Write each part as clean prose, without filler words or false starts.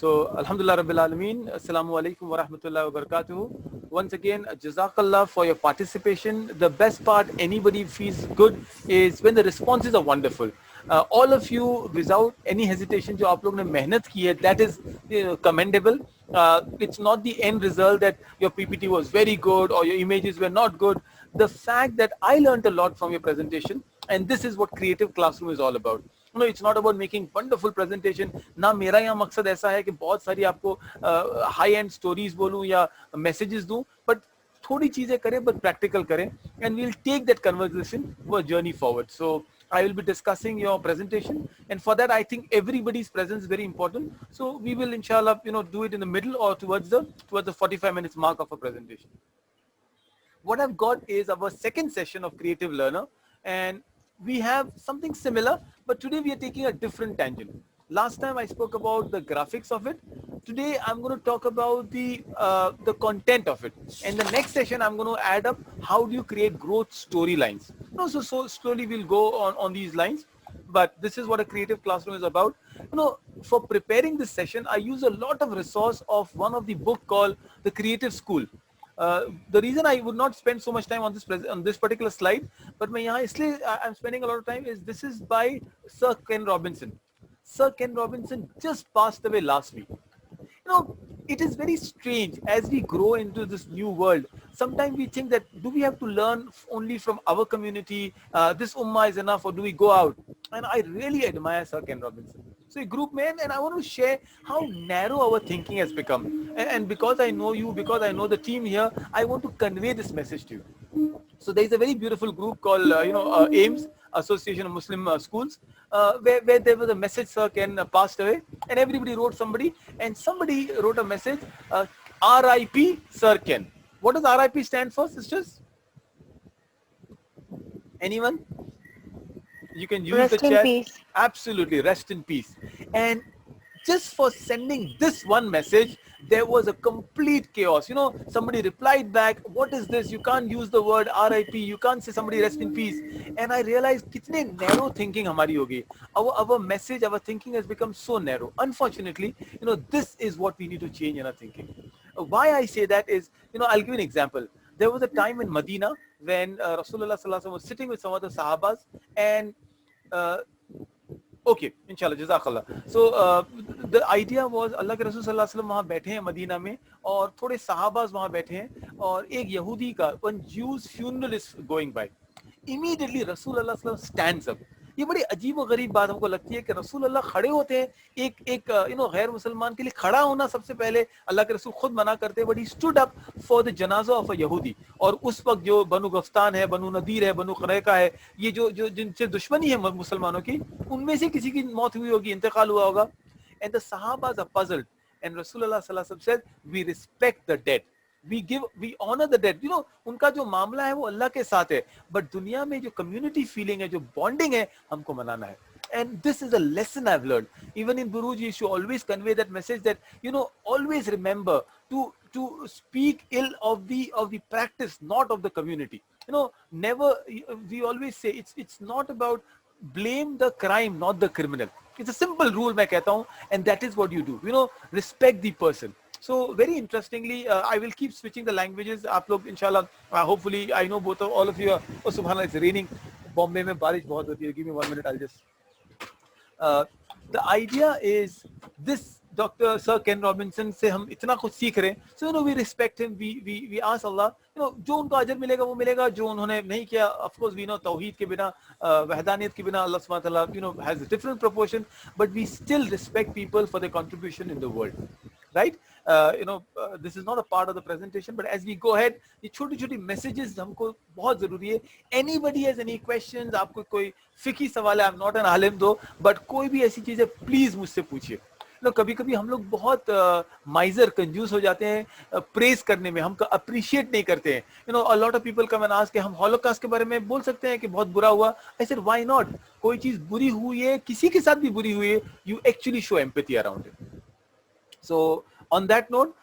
So, Alhamdulillah Rabbil Alameen, Assalamu alaikum wa rahmatullahi wa barakatuhu. Once again, Jazakallah for your participation. The best part, anybody feels good, is when the responses are wonderful. All of you, without any hesitation, जो आप लोग ने मेहनत की है, that is commendable. It's not the end result that your PPT was very good or your images were not good. The fact that I learned a lot from your presentation, and this is what Creative Classroom is all about. No, it's not about making wonderful presentation. ना मेरा यहाँ मकसद ऐसा है कि बहुत सारी आपको high end stories बोलूँ या messages दूँ, but थोड़ी चीजें करें, but practical करें, and we'll take that conversation for a journey forward. So I will be discussing your presentation, and for that I think everybody's presence is very important. So we will, inshallah, do it in the middle or towards the 45 minutes mark of a presentation. What I've got is our second session of Creative Learner, and we have something similar, but today we are taking a different tangent. Last time I spoke about the graphics of it. Today I'm going to talk about the content of it. And the next session I'm going to add up how do you create growth storylines. So slowly we'll go on these lines. But this is what a Creative Classroom is about. For preparing this session, I use a lot of resource of one of the book called The Creative School. The reason I would not spend so much time on this particular slide, but I'm spending a lot of time, is this is by Sir Ken Robinson. Sir Ken Robinson just passed away last week. It is very strange as we grow into this new world. Sometimes we think that, do we have to learn only from our community? This ummah is enough, or do we go out? And I really admire Sir Ken Robinson. So a group man, and I want to share how narrow our thinking has become. And because I know you, because I know the team here, I want to convey this message to you. So there is a very beautiful group called, AIMS, Association of Muslim Schools, where there was a message, Sir Ken passed away, and everybody wrote and somebody wrote a message, RIP Sir Ken. What does RIP stand for, sisters? Anyone? You can use Rest the chat. in peace. Absolutely, rest in peace. And just for sending this one message, there was a complete chaos. Somebody replied back, what is this? You can't use the word RIP. You can't say somebody rest in peace. And I realized kitne narrow thinking hamari hogi. Our message, our thinking has become so narrow. Unfortunately, this is what we need to change in our thinking. Why I say that is, I'll give you an example. There was a time in Medina when Rasulullah Sallallahu Alaihi Wasallam was sitting with some of the Sahabas, and okay, inshallah, jazakallah. So the idea was, Allah के रसूल सल्लल्लाहु अलैहि वसल्लम वहाँ बैठे हैं Medina में, और थोड़े सहाबाज वहाँ बैठे हैं, और एक यहूदी का, one Jew's funeral is going by. Immediately रसूल अल्लाह सल्लल्लाहु अलैहि वसल्लम stands up. ये बड़ी अजीब और गरीब बात हमको लगती है कि रसूल अल्लाह खड़े होते हैं, एक गैर मुसलमान के लिए खड़ा होना सबसे पहले अल्लाह के रसूल खुद मना करते हैं, but he stood up for the जनाजा ऑफ अ यहूदी. और उस वक्त जो बनु गफ्तान है, बनु नदीर है, बनु क़ुरैका है, ये जो जिनसे दुश्मनी है मुसलमानों की, उनमें से किसी की मौत हुई होगी, इंतकाल हुआ होगा. एंड द सहाबाज़ आर पज़ल्ड, एंड रसूलुल्लाह सल्लल्लाहु अलैहि वसल्लम said, we respect the dead, we honor the dead. उनका जो मामला है वो अल्लाह के साथ है, बट दुनिया में जो कम्युनिटी फीलिंग है, जो बॉन्डिंग है, हमको मनाना है. And this is a lesson I've learned. Even in Buruj, you should always convey that message that, always remember to speak ill of the practice, not of the community. Never, we always say it's not about blame the crime, not the criminal. It's a simple rule मैं कहता हूँ, and that is what you do. Respect the person. So very interestingly, I will keep switching the languages. आप लोग इंशाल्लाह, hopefully, I know all of you are, oh subhanallah, it's raining. Bombay में बारिश बहुत होती है. Give me 1 minute, I'll just. The idea is this. Dr. Sir Ken Robinson से हम इतना कुछ सीख रहे हैं. So we respect him. We ask Allah. जो उनको अजर मिलेगा वो मिलेगा. जो उन्होंने नहीं किया, of course we know तौहीद के बिना, वहदानियत के बिना, Allah subhanahu wa ta'ala, has a different proportion. But we still respect people for their contribution in the world. Right? This is not a part of the presentation, but as we go ahead, ये छोटी-छोटी messages हमको बहुत ज़रूरी है. Anybody has any questions? आपको कोई फिकी सवाल है? I'm not an alim though, but कोई भी ऐसी चीज़ है, please मुझसे पूछिए. कभी-कभी हम लोग बहुत माइजर, कंजूस हो जाते हैं प्रेस करने में, हम अप्रिशिएट नहीं करते हैं. A lot of people come and ask कि हम हॉलोकॉस्ट के बारे में बोल सकते हैं कि बहुत बुरा हुआ. I said why not? कोई चीज़ बुरी हुई है, किसी के साथ भी बुरी हुई है, you actually show empathy around it. So on that note,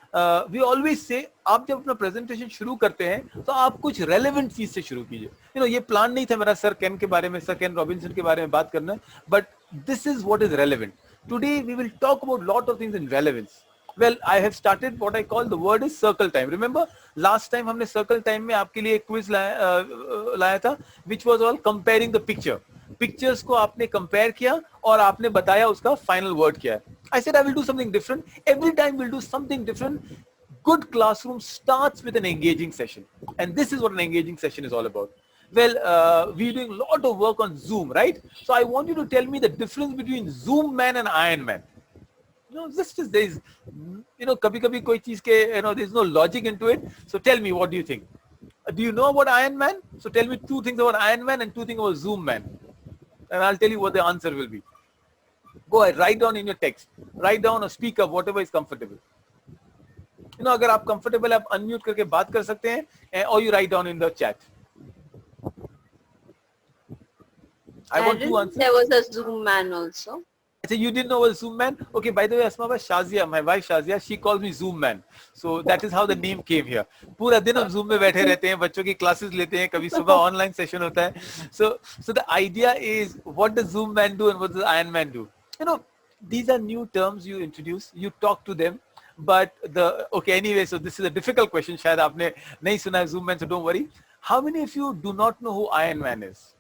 we always say, आप जब अपना प्रेजेंटेशन शुरू करते हैं तो आप कुछ रेलेवेंट चीज से शुरू कीजिए. ये प्लान नहीं था मेरा सर केन के बारे में, सर केन रॉबिन्सन के बारे में बात करना, but this is what is relevant. Today we will talk about lot of things in relevance. Well, I have started what I call the word is circle time. Remember last time हमने circle time में आपके लिए quiz लाया था, which was all comparing the picture. Pictures को आपने compare किया और आपने बताया उसका final word क्या है. I said I will do something different. Every time we'll do something different. Good classroom starts with an engaging session, and this is what an engaging session is all about. Well, we're doing a lot of work on Zoom, right? So I want you to tell me the difference between Zoom man and Iron Man. This is there is, kabhi koi cheez ke, there's no logic into it. So tell me, what do you think? Do you know about Iron Man? So tell me 2 things about Iron Man and 2 things about Zoom man, and I'll tell you what the answer will be. Go ahead, write down in your text, write down or speak up, whatever is comfortable. अगर आप comfortable आप unmute करके बात कर सकते हैं, or you write down in the chat. I want 2 answers. There was a Zoom man also. So you didn't know a Zoom man? Okay, by the way, Asma, Shazia, my wife Shazia, she calls me Zoom man. So that is how the name came here. पूरा दिन हम Zoom में बैठे रहते हैं, बच्चों की classes लेते हैं, कभी सुबह online session होता है. So the idea is, what does Zoom man do and what does Iron Man do? These are new terms you introduce, you talk to them. But anyway, so this is a difficult question. शायद आपने नहीं सुना है Zoom man, so don't worry. How many of you do not know who Iron Man is?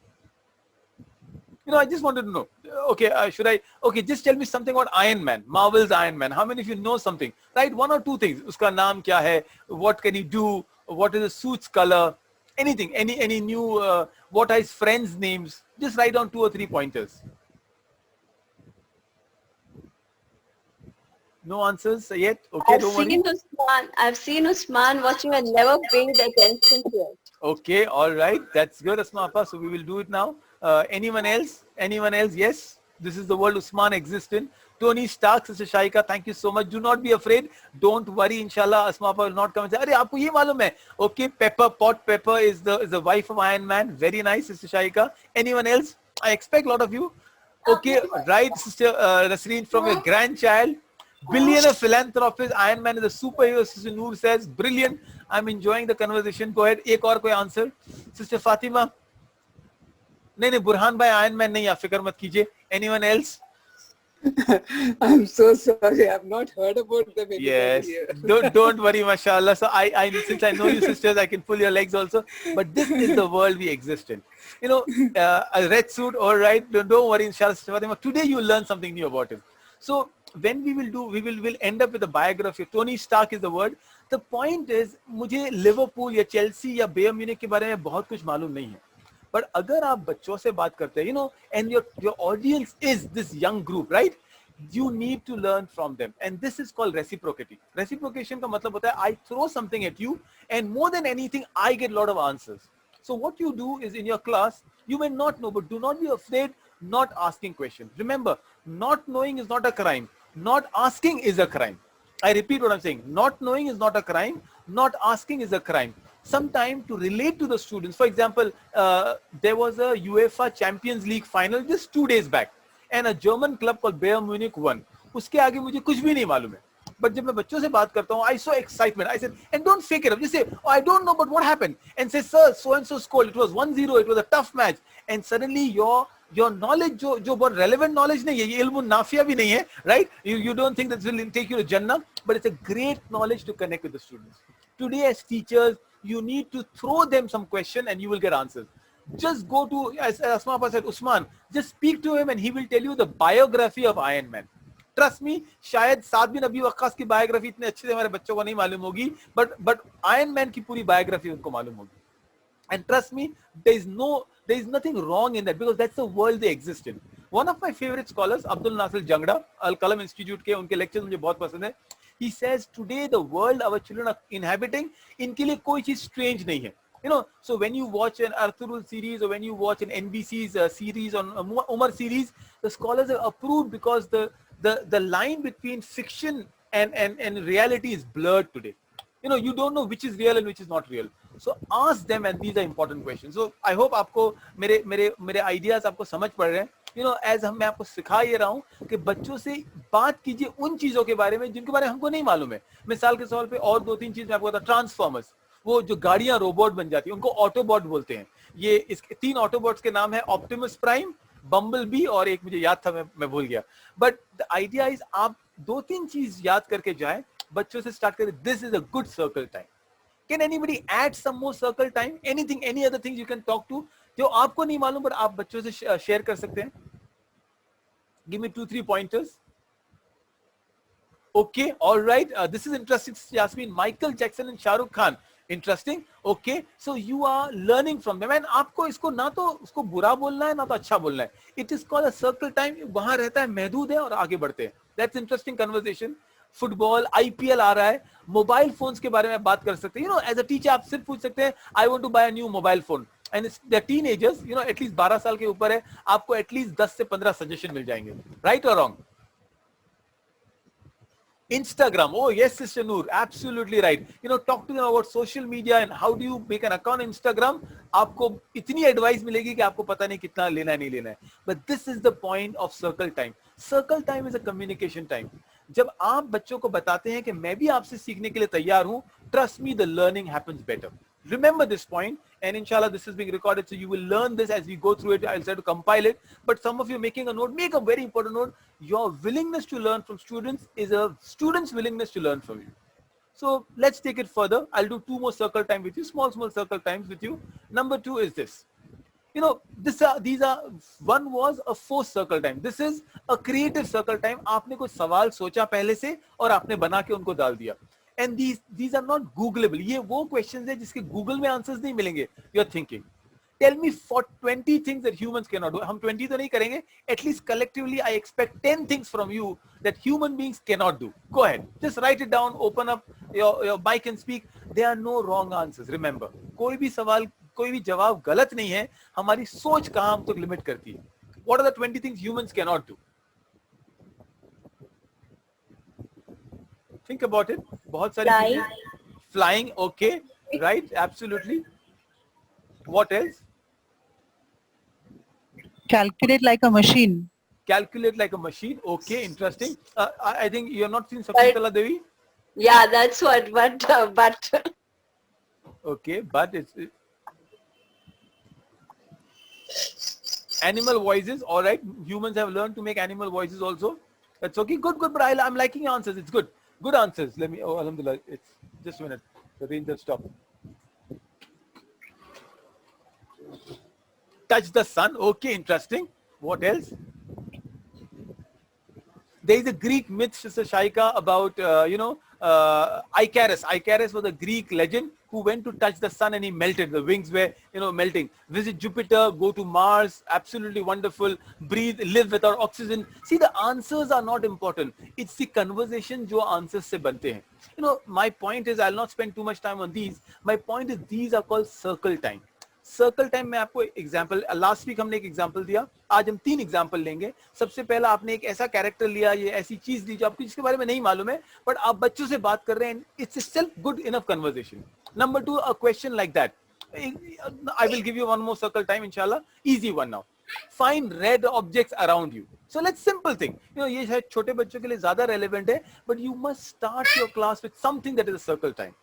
I just wanted to know. Okay, just tell me something about Iron Man, Marvel's Iron Man. How many of you know something? Right, 1 or 2 things. Uska naam kya hai? What can he do? What is the suit's color? Anything, any new, what are his friends' names? Just write down 2 or 3 pointers. No answers yet? Okay, don't worry. I've seen Usman watching and never paid attention to it. Okay, all right. That's good, Asma Appa. So we will do it now. Anyone else? Anyone else? Yes. This is the world Usman exists in. Tony Stark, Sister Shaika, thank you so much. Do not be afraid. Don't worry. Inshallah, Asma Appa will not come and say, "Arey, aapko ye malum hai?" Okay, Pot Pepper is the wife of Iron Man. Very nice, Sister Shaika. Anyone else? I expect a lot of you. Okay, right, Sister Nasreen, from your grandchild. Billionaire philanthropist, Iron Man is a superhero, Sister Noor says. Brilliant. I'm enjoying the conversation. Go ahead. एक और कोई answer? Sister Fatima? नहीं, बुरहान भाई Iron Man नहीं, आप फिक्र मत कीजिए. Anyone else? I'm so sorry. I've not heard about them. Yes. Don't worry, mashallah. So since I know you sisters, I can pull your legs also. But this is the world we exist in. A red suit, all right. Don't worry, inshallah, Sister Fatima. Today you learn something new about him. So when we'll end up with a biography. Tony Stark is the word. The point is, मुझे Liverpool या Chelsea या bear Munich के बारे में बहुत कुछ मालूम नहीं है. But अगर आप बच्चों से बात करते हैं, and your audience is this young group, right? You need to learn from them, and this is called reciprocity. Reciprocation का मतलब होता है I throw something at you, and more than anything, I get a lot of answers. So what you do is in your class, you may not know, but do not be afraid not asking questions. Remember, not knowing is not a crime. Not asking is a crime. I repeat what I'm saying. Not knowing is not a crime. Not asking is a crime. Sometime to relate to the students. For example, there was a UEFA Champions League final just 2 days back, and a German club called Bayern Munich won. उसके आगे मुझे कुछ भी नहीं मालूम है. But जब मैं बच्चों से बात करता हूँ, I saw excitement. I said, and don't fake it up. Just say, oh, I don't know, but what happened? And say, sir, so and so scored. It was 1-0. It was a tough match. And suddenly your knowledge जो बहुत relevant knowledge नहीं है, ये इल्म नाफिया भी नहीं है, right? You don't think that will take you to Jannah, but it's a great knowledge to connect with the students. Today as teachers, you need to throw them some question and you will get answers. Just go to, as Asma Appa said, Usman, just speak to him and he will tell you the biography of Iron Man. Trust me, शायद साद बिन अबी वक्कास की biography इतने अच्छे से हमारे बच्चों को नहीं मालूम होगी, but Iron Man की पूरी biography उनको मालूम होगी. And trust me, there is nothing wrong in that, because that's the world they exist in. One of my favorite scholars, Abdul Nasir Jangda, Al-Qalam Institute के उनके lectures मुझे बहुत पसंद है. He says today the world our children are inhabiting, इनके लिए कोई चीज strange नहीं है. So when you watch an Arthurul series or when you watch an NBC's series on Umar series, the scholars have approved because the line between fiction and reality is blurred today. You don't know which is real and which is not real. So ask them, and these are important questions. So I hope आपको मेरे ideas आपको समझ पड़ रहे हैं. As मैं आपको सिखा ये रहा हूँ कि बच्चों से बात कीजिए उन चीजों के बारे में जिनके बारे में हमको नहीं मालूम है. मिसाल के तौर पे और 2-3 चीज मैं आपको बता. ट्रांसफॉर्मर्स, वो जो गाड़ियां रोबोट बन जाती है, उनको ऑटोबॉट बोलते हैं. ये इसके 3 ऑटोबॉट्स के नाम है: ऑप्टिमस प्राइम, बम्बल बी और एक मुझे याद था, मैं भूल गया. बट द आइडिया इज आप 2-3 चीज याद करके जाए, बच्चों से स्टार्ट करें. This is a good circle time. Can anybody add some more circle time? Anything, any other thing you can talk to जो आपको नहीं मालूम पर आप बच्चों से शेयर कर सकते हैं? Give me 2-3 pointers. Okay, all right. This is interesting, Yasmin. Michael Jackson and Shah Rukh Khan. Interesting. Okay, so you are learning from them. And आपको इसको ना तो उसको बुरा बोलना है ना तो अच्छा बोलना है. It is called a circle time. वहां रहता है, महदूद है और आगे बढ़ते हैं. That's interesting conversation. Football, IPL आ रहा है. मोबाइल फोन्स के बारे में बात कर सकते हैं. You know, as a teacher आप सिर्फ पूछ सकते हैं, I want to buy a new mobile phone. And the teenagers, you know, at least 12 साल के ऊपर है, आपको at least 10 से 15 सजेशन मिल जाएंगे. Right or wrong? Instagram. Oh yes, Sister Noor, absolutely right. You know, talk to them about social media and how do you make an account on Instagram. आपको इतनी advice मिलेगी कि आपको पता नहीं कितना लेना है, नहीं लेना है. But this is the point of circle time. Circle time is a communication time. जब आप बच्चों को बताते हैं कि मैं भी आपसे सीखने के लिए तैयार हूं, trust me, the learning happens better. Remember this point, and inshallah this is being recorded, so you will learn this as we go through it. I'll try to compile it, but some of you making a note, make a very important note. Your willingness to learn from students is a student's willingness to learn from you. So let's take it further. I'll do 2 more circle time with you, small circle times with you. Number 2 is this. You know, these are, one was a forced circle time. This is a creative circle time. आपने कोई सवाल सोचा पहले से और आपने बना के उनको डाल दिया. And these are not Googleable. ये वो questions है जिसके Google में answers नहीं मिलेंगे. You're thinking, tell me for 20 things that humans cannot do. हम 20 तो नहीं करेंगे. At least collectively, I expect 10 things from you that human beings cannot do. Go ahead. Just write it down. Open up your mic and speak. There are no wrong answers. Remember, कोई भी सवाल, कोई भी जवाब गलत नहीं है. हमारी सोच कहाँ हम तक लिमिट करती है. What are the 20 things humans cannot do? Think about it. बहुत सारी चीजें. Flying, okay, right, absolutely. What else? Calculate like a machine. Calculate like a machine, okay, interesting. I think you have not seen Sakuntala Devi. Yeah, that's what. But Okay, but it's animal voices. All right, humans have learned to make animal voices also. That's okay. Good. But I'm liking your answers. It's good. Good answers. Let me. Oh, alhamdulillah. It's just a minute. The rain just stopped. Touch the sun. Okay, interesting. What else? There is a Greek myth, Sister Shaika, about Icarus. Icarus was a Greek legend who went to touch the sun and he melted. The wings were, melting. Visit Jupiter, go to Mars, absolutely wonderful. Breathe, live without oxygen. See, the answers are not important. It's the conversation जो answers से बनते हैं. My point is, I'll not spend too much time on these. My point is, these are called circle time. Circle time में आपको example, last week हमने एक example दिया, आज हम 3 एग्जांपल लेंगे. सबसे पहला, आपने एक ऐसा कैरेक्टर लिया, ये ऐसी चीज ली जो आपको जिसके बारे में नहीं मालूम है, बट आप बच्चों से बात कर रहे हैं. It's self good enough conversation. Number 2, a question like that. I will give you one more circle time इंशाल्लाह. Easy one now. Find red objects around you. So let's simple thing. ये शायद छोटे बच्चों के लिए ज्यादा relevant है, but you must start your class with something that is a circle time.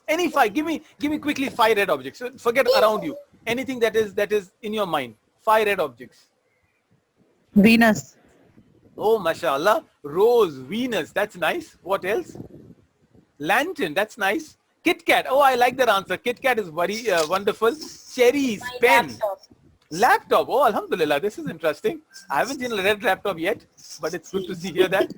Any 5. Give me quickly 5 red objects. So forget around you. Anything that is in your mind. 5 red objects. Venus. Oh, mashallah. Rose, Venus. That's nice. What else? Lantern. That's nice. Kit Kat. Oh, I like that answer. Kit Kat is very wonderful. Cherries, pen. Laptop. Oh, alhamdulillah. This is interesting. I haven't seen a red laptop yet, but it's good to hear that.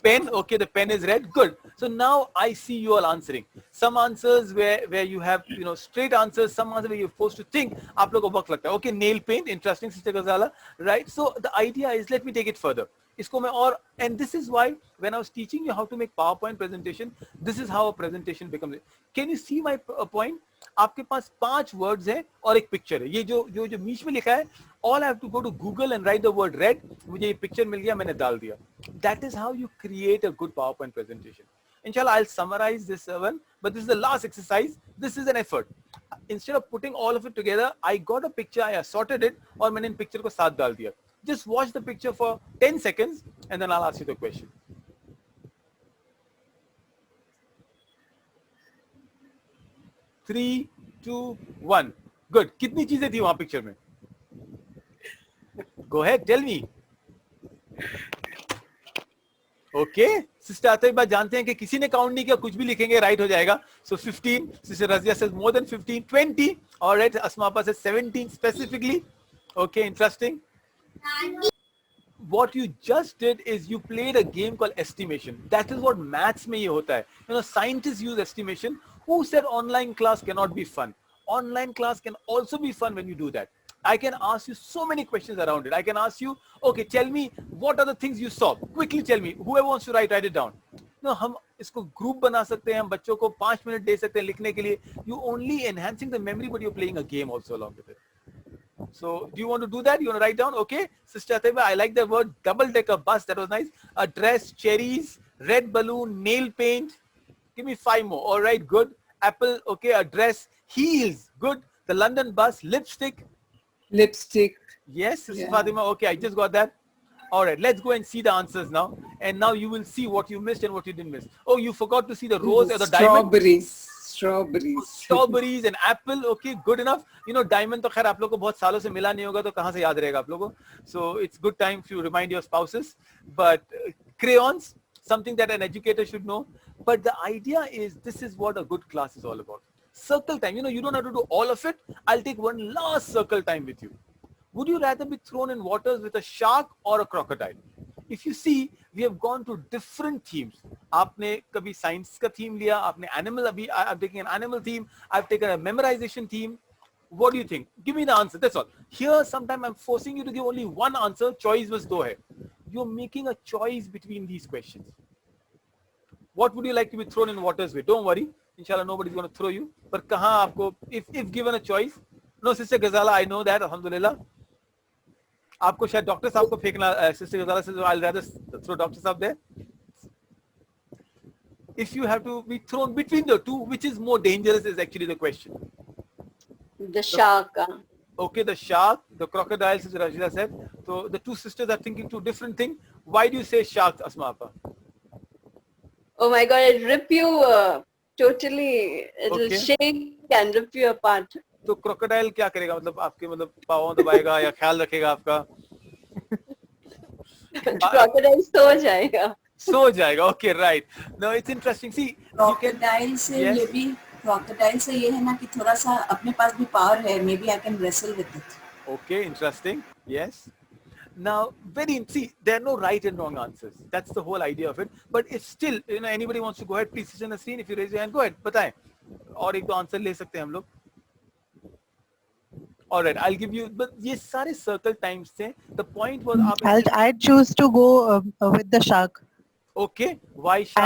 Pen. Okay, the pen is red. Good. So now I see you all answering. Some answers where you have straight answers. Some answers where you're forced to think. आप लोगों को वक्त लगता है. Okay, nail paint. Interesting, Sister Ghazala. Right. So the idea is, let me take it further. इसको मैं और, and this is why when I was teaching you how to make PowerPoint presentation, this is how a presentation becomes. Can you see my point? आपके पास 5 words है और एक picture है. ये जो बीच में लिखा है, all I have to go to Google and write the word red. मुझे ये picture मिल गया, मैंने डाल दिया. That is how you create a good PowerPoint presentation. Inshallah, I'll summarize this one, but this is the last exercise. This is an effort. Instead of putting all of it together, I got a picture, I sorted it, और मैंने इन picture को साथ डाल दिया. Just watch the picture for 10 seconds and then I'll ask you the question. Three, two, one. Good. कितनी चीजें थी वहां पिक्चर में? Go ahead, tell me. Okay, sister Atiba जानते हैं कि किसी ने काउंट नहीं किया, कुछ भी लिखेंगे राइट हो जाएगा. So 15. Sister Razia says more than 15. 20. All right, Asma says 17 specifically. Okay, interesting. What you just did is you played a game called estimation. That is what maths में ये होता है. You know, scientists use estimation. Who said online class cannot be fun? Online class can also be fun when you do that. I can ask you so many questions around it. I can ask you, okay, tell me what are the things you saw. Quickly tell me. Whoever wants to write it down. No, हम इसको group बना सकते हैं, हम बच्चों को 5 minute दे सकते हैं लिखने के लिए. You only enhancing the memory, but you're playing a game also along with it. So, do you want to do that? You want to write down? Okay, Sister Ateba, I like the word double-decker bus. That was nice. A dress, cherries, red balloon, nail paint. Give me 5 more. All right, good. Apple, okay, a dress, heels, good. The London bus, lipstick. Lipstick. Yes, Sister Yeah. Fatima, okay, I just got that. All right, let's go and see the answers now. And now you will see what you missed and what you didn't miss. Oh, you forgot to see the rose or the diamond. Strawberries. Strawberries and apple. Okay, good enough. You know, diamond तो खैर आप लोग को बहुत सालों से मिला नहीं होगा तो कहाँ से याद रहेगा आप लोगों को. So it's good time to remind your spouses. But crayons, something that an educator should know. But the idea is this is what a good class is all about. Circle time. You know, you don't have to do all of it. I'll take one last circle time with you. Would you rather be thrown in waters with a shark or a crocodile? If you see, we have gone to different themes. आपने कभी science का theme लिया, आपने animal अभी I'm taking an animal theme. I've taken a memorization theme. What do you think? Give me the answer. That's all. Here, sometimes I'm forcing you to give only one answer. Choice was दो है. You're making a choice between these questions. What would you like to be thrown in waters with? Don't worry. Inshallah, nobody's going to throw you. But कहाँ आपको, if given a choice, no, Sister Ghazala, I know that. Alhamdulillah. आपको शायद doctor साहब को फेंकना, sister गजाला से I'll rather throw doctor साहब there. If you have to be thrown between the two, which is more dangerous is actually the question. The shark. Okay, the shark, the crocodile, as Rajida said. So the two sisters are thinking two different things. Why do you say shark, Asma Appa? Oh my God, it'll rip you totally. It'll Okay. shake and rip you apart. तो crocodile क्या करेगा, मतलब आपके मतलब पाँव दबाएगा या ख्याल रखेगा आपका? Crocodile सो जाएगा. सो जाएगा. Okay, right. No, it's interesting. See, you can. crocodile से Yes. ये भी crocodile से ये है ना कि थोड़ा सा अपने पास भी power है, maybe I can wrestle with it. Okay, interesting. Yes. Now, see, there are no right and wrong answers. That's the whole idea of it. But if still, you know, anybody wants to go ahead, please sit on the screen. If you raise your hand, go ahead. बताएं. और एक दो answer ले सकते हैं हम लोग. All right, I'll give you. But ये सारे circle times थे. The point was आप. I'd choose to go with the shark. Okay, why shark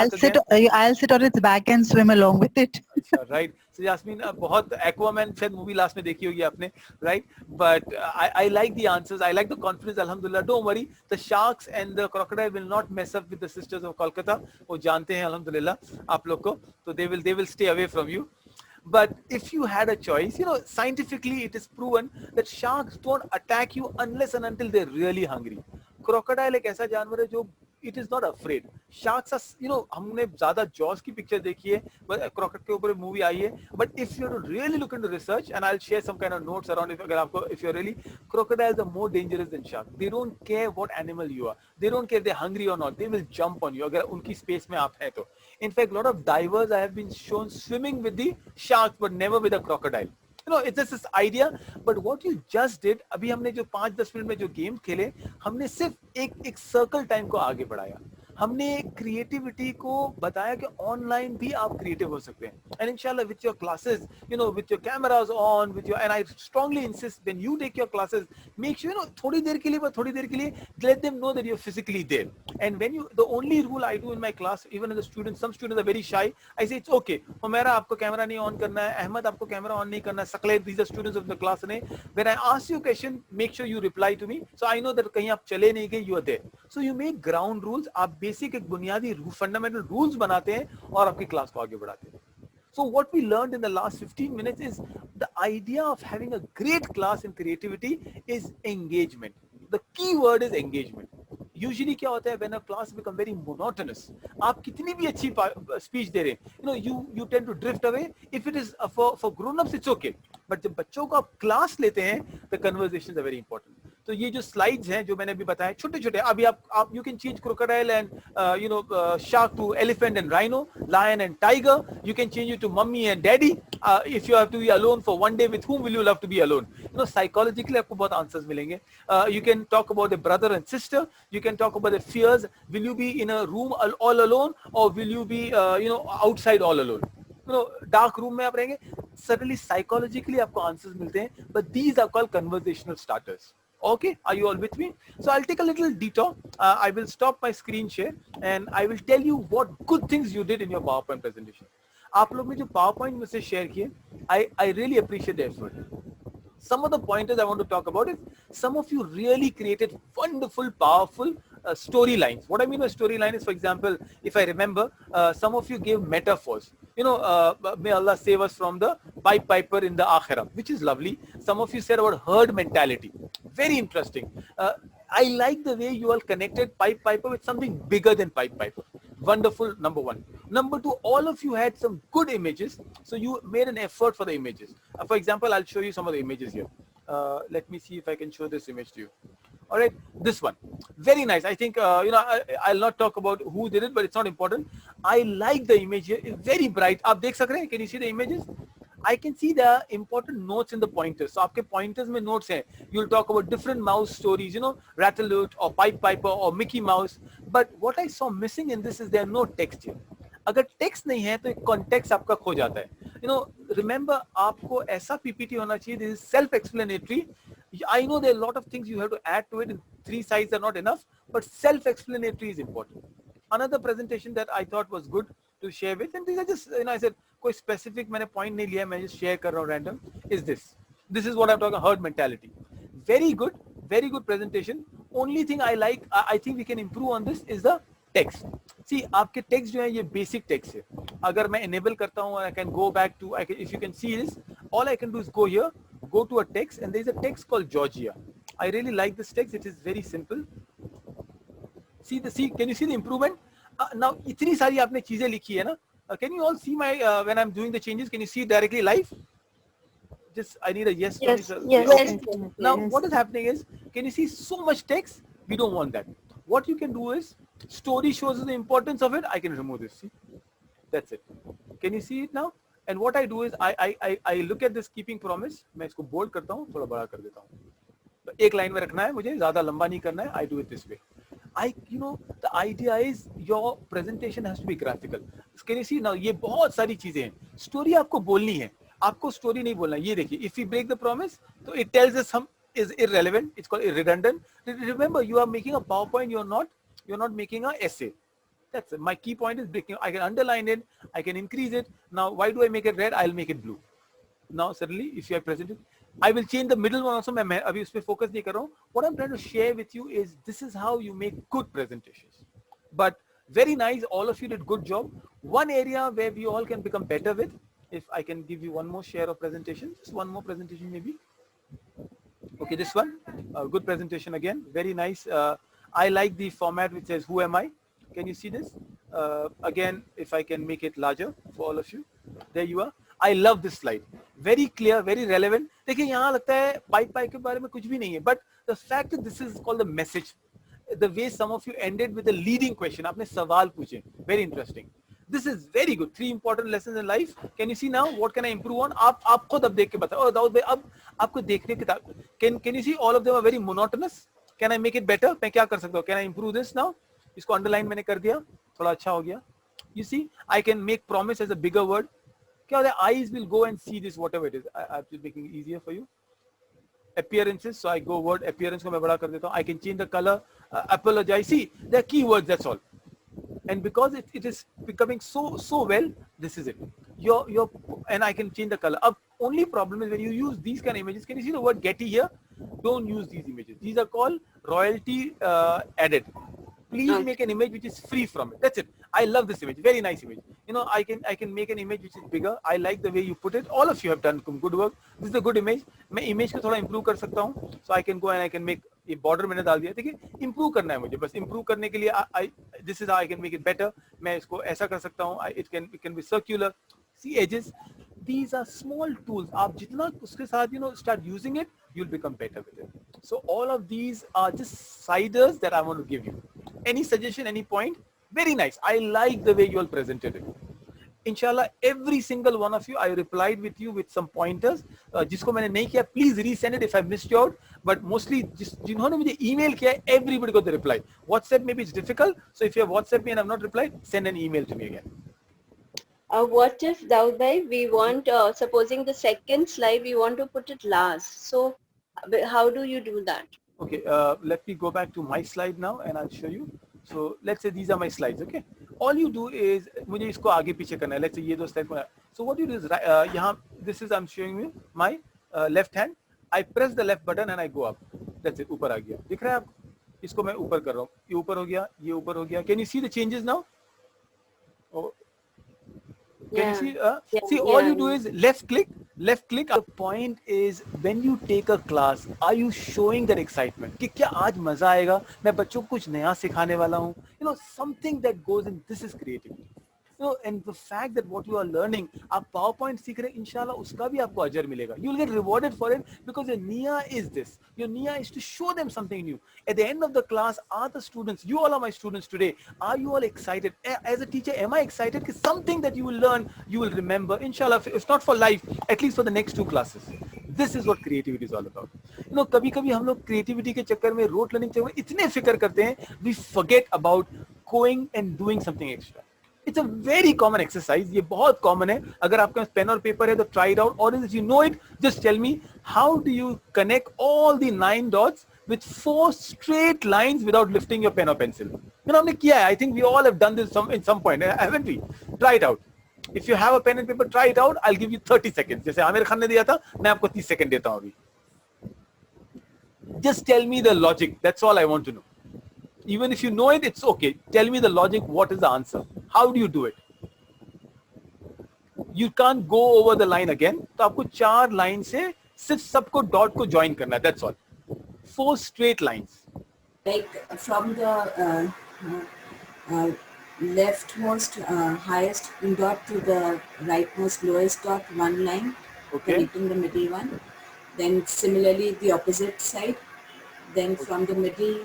I'll sit on its back and swim along with it. अच्छा, right. So Yasmin, बहुत Aquaman शायद movie last में देखी होगी आपने, right? But I like the answers. I like the confidence. Alhamdulillah. Don't worry. The sharks and the crocodile will not mess up with the sisters of Kolkata. वो जानते हैं Alhamdulillah आप लोग को. So they will stay away from you. But if you had a choice, you know, scientifically it is proven that sharks don't attack you unless and until they're really hungry. Crocodile एक ऐसा जानवर है जो it is not afraid. Sharks are, you know, हमने ज़्यादा Jaws की picture देखी है, crocodile के ऊपर movie आई है. But if you really look into research, and I'll share some kind of notes around it, अगर आपको, if you're really, crocodiles are more dangerous than sharks. They don't care what animal you are. They don't care if they're hungry or not. They will jump on you अगर उनकी space में आप हैं तो. In fact, a lot of divers I have been shown swimming with the sharks, but never with a crocodile. You know, it's just this idea. But what you just did, अभी हमने जो 5-10 minute में जो game खेले, हमने सिर्फ एक circle time को आगे बढ़ाया. हमने क्रिएटिविटी को बताया कि ऑनलाइन भी आप क्रिएटिव हो सकते हैं. एंड इंशाल्लाह with your classes, you know, with your cameras on, with your, and I strongly insist when you take your classes, make sure, you know, थोड़ी देर के लिए, बस थोड़ी देर के लिए, let them know that you are physically there. And when you, the only rule I do in my class, even the students, some students are very shy, I से इट्स ओके, हुमैरा आपको कैमरा नहीं on करना है, अहमद आपको camera on नहीं करना है, सकलेत, these are students of the class. ने when I ask you question, make sure you reply to me, so I know that कहीं आप चले नहीं गए, you are there. So you make ground rules. आप बेसिक एक बुनियादी fundamental rules बनाते हैं और आपकी क्लास को आगे बढ़ाते हैं. So what we learned in the last 15 minutes is the idea of having a great class in creativity is engagement. The key word is engagement. Usually क्या होता है, when a class become very monotonous, आप कितनी भी अच्छी speech दे रहे हैं, you know, you tend to drift away. If it is for grown-ups, it's okay. But जब बच्चों को आप क्लास लेते हैं, the conversations are very important. तो तो ये जो स्लाइड्स हैं जो मैंने अभी बताया छोटे छोटे, अभी आप you can change crocodile and shark to elephant and rhino, lion and tiger, you can change it to mummy and daddy, if you have to be alone for one day, with whom will you love to be alone? Psychologically आपको बहुत answers मिलेंगे. You can talk about a brother and sister, you can talk about the fears, will you be in a room all alone or will you be outside all alone? Dark room में आप रहेंगे, certainly psychologically आपको answers मिलते हैं, but these are called conversational starters. Okay, are you all with me? So I'll take a little detour. I will stop my screen share and I will tell you what good things you did in your PowerPoint presentation. आप लोग ने जो PowerPoint में से share किए, I really appreciate the effort. Some of the pointers I want to talk about is some of you really created wonderful, powerful storylines. What I mean by storyline is, for example, if I remember, some of you gave metaphors. May Allah save us from the Pied Piper in the Akhirah, which is lovely. Some of you said about herd mentality. Very interesting. I like the way you all connected Pied Piper with something bigger than Pied Piper. Wonderful, number one. Number two, all of you had some good images, so you made an effort for the images. For example, I'll show you some of the images here. Let me see if I can show this image to you. All right, this one, very nice. I think I'll not talk about who did it, but it's not important. I like the image here. It's very bright. आप देख सक रहे हैं? Can you see the images? I can see the important notes in the pointers. So आपके pointers में notes हैं. You'll talk about different mouse stories, Rattlewood or Pied Piper or Mickey Mouse. But what I saw missing in this is there are no text here. अगर text नहीं है तो एक context आपका खो जाता है. Remember आपको ऐसा PPT होना चाहिए. This is self-explanatory. I know there are a lot of things you have to add to it. 3 slides are not enough, but self-explanatory is important. Another presentation that I thought was good to share with, and these are just, I said, कोई specific मैंने point नहीं लिया, मैं just share कर रहा हूँ random, is this. This is what I'm talking, herd mentality. Very good presentation. Only thing I like, I think we can improve on this is the text. See, आपके text जो है ये basic text है. अगर मैं enable करता हूँ, I can go back to, if you can see this, all I can do is go here, go to a text, and there is a text called Georgia. I really like this text. It is very simple. Can you see the improvement? Now, इतनी सारी आपने चीजें लिखी है ना? Can you all see my when I'm doing the changes? Can you see it directly live? Just I need a yes. Yes, from yes, okay. yes. Now, what is happening is, can you see so much text? We don't want that. What you can do is, story shows the importance of it. I can remove this. See, that's it. Can you see it now? And what I do is, I look at this keeping promise. मैं इसको bold करता हूँ, थोड़ा बड़ा कर देता हूँ. तो एक लाइन में रखना है मुझे, ज़्यादा लंबा नहीं करना है. I do it this way. The idea is your presentation has to be graphical. Can you see now? ये बहुत सारी चीजें हैं. Story आपको बोलनी है. आपको story नहीं बोलना है. ये देखिए. If we break the promise, तो it tells us some is irrelevant. It's called redundant. Remember, you are making a PowerPoint. You're not making a essay. That's it. My key point is breaking. I can underline it. I can increase it. Now, why do I make it red? I'll make it blue. Now, suddenly, if you are presented, I will change the middle one also. मैं अभी उस पे focus नहीं कर रहा हूँ. What I'm trying to share with you is this is how you make good presentations. But very nice, all of you did good job. One area where we all can become better with, if I can give you one more share of presentation, just one more presentation maybe. Okay, this one, good presentation again, very nice. I like the format which says, who am I? Can you see this? Again, if I can make it larger for all of you. There you are. I love this slide. Very clear, very relevant. देखिए यहाँ लगता है Pied Piper के बारे में कुछ भी नहीं है. But the fact that this is called the message, the way some of you ended with a leading question, आपने सवाल पूछे. Very interesting. This is very good. 3 important lessons in life. Can you see now? What can I improve on? आप खुद अब देख के बताओ. Oh, Dawood भाई, अब आपको देखने की Can you see all of them are very monotonous? Can I make it better? मैं क्या कर सकता हूँ? Can I improve this now? इसको underline मैंने कर दिया. थोड़ा अच्छा हो गया. You see, I can make promise as a bigger word. The eyes will go and see this, whatever it is. I'm just making it easier for you. Appearances, so I go word appearance को मैं बड़ा कर देता हूँ. I can change the color. Apologize. See, there are keywords. That's all. And because it is becoming so well, this is it. And I can change the color. Only problem is when you use these kind of images. Can you see the word Getty here? Don't use these images. These are called royalty added. Please make an image which is free from it. That's it. I love this image. Very nice image. I can make an image which is bigger. I like the way you put it. All of you have done some good work. This is a good image. मैं image को थोड़ा improve कर सकता हूँ. So I can go and I can make ये border मैंने डाल दिया. देखिए, improve करना है मुझे. बस improve करने के लिए this is how I can make it better. मैं इसको ऐसा कर सकता हूँ. It can be circular. See edges. These are small tools. आप जितना उसके साथ start using it, you'll become better with it. So all of these are just siders that I want to give you. Any suggestion, any point? Very nice. I like the way you all presented it. Inshallah, every single one of you, I replied with you with some pointers. जिसको मैंने नहीं किया, please resend it if I missed you out. But mostly, जिन्होंने मुझे email किया, everybody got the reply. WhatsApp maybe it's difficult. So if you have WhatsApp me and I've not replied, send an email to me again. What if, Daud bhai, we want, supposing the second slide, we want to put it last. So how do you do that? Okay, let me go back to my slide now and I'll show you. So let's say these are my slides, okay? All you do is, मुझे इसको आगे पीछे करना है. Let's say ये दो slides. So what you do is, यहाँ, this is I'm showing you my left hand. I press the left button and I go up. That's it. ऊपर आ गया. दिख रहा है आपको? इसको मैं ऊपर कर रहा हूँ. ये ऊपर हो गया. ये ऊपर हो गया. Can you see the changes now? Oh. Can you see? See, all you do is left click. Left click. The point is, when you take a class, are you showing that excitement? कि क्या आज मजा आएगा? मैं बच्चों को कुछ नया सिखाने वाला हूँ. You know, something that goes in. This is creativity. You know, and the fact that what you are learning, आप PowerPoint सीख रहे हैं, इंशाल्लाह उसका भी आपको अजर मिलेगा. You will get rewarded for it because your niya is this. Your niya is to show them something new. At the end of the class, are the students, you all are my students today, are you all excited? As a teacher, am I excited? Because something that you will learn, you will remember, inshallah, if not for life, at least for the next 2 classes. This is what creativity is all about. You know, कभी-कभी हम लोग creativity के चक्कर में, rote learning के चक्कर में इतने फिक्र करते हैं, we forget about going and doing something extra. It's a very common exercise. ये बहुत common है. अगर आपके पास pen और paper है तो try it out. Or if you know it, just tell me, how do you connect all the 9 dots with 4 straight lines without lifting your pen or pencil? You know, हमने किया है. I think we all have done this in some point, haven't we? Try it out. If you have a pen and paper, try it out. I'll give you 30 seconds. जैसे आमिर खान ने दिया था, मैं आपको 30 second देता हूँ अभी. Just tell me the logic. That's all I want to know. Even if you know it, it's okay. Tell me the logic. What is the answer? How do you do it? You can't go over the line again. तो आपको 4 line से सिर्फ सबको dot को join करना है. That's all. 4 straight lines. Like from the leftmost highest dot to the rightmost lowest dot, 1 line, Okay. connecting the middle one. Then similarly the opposite side. Then from the middle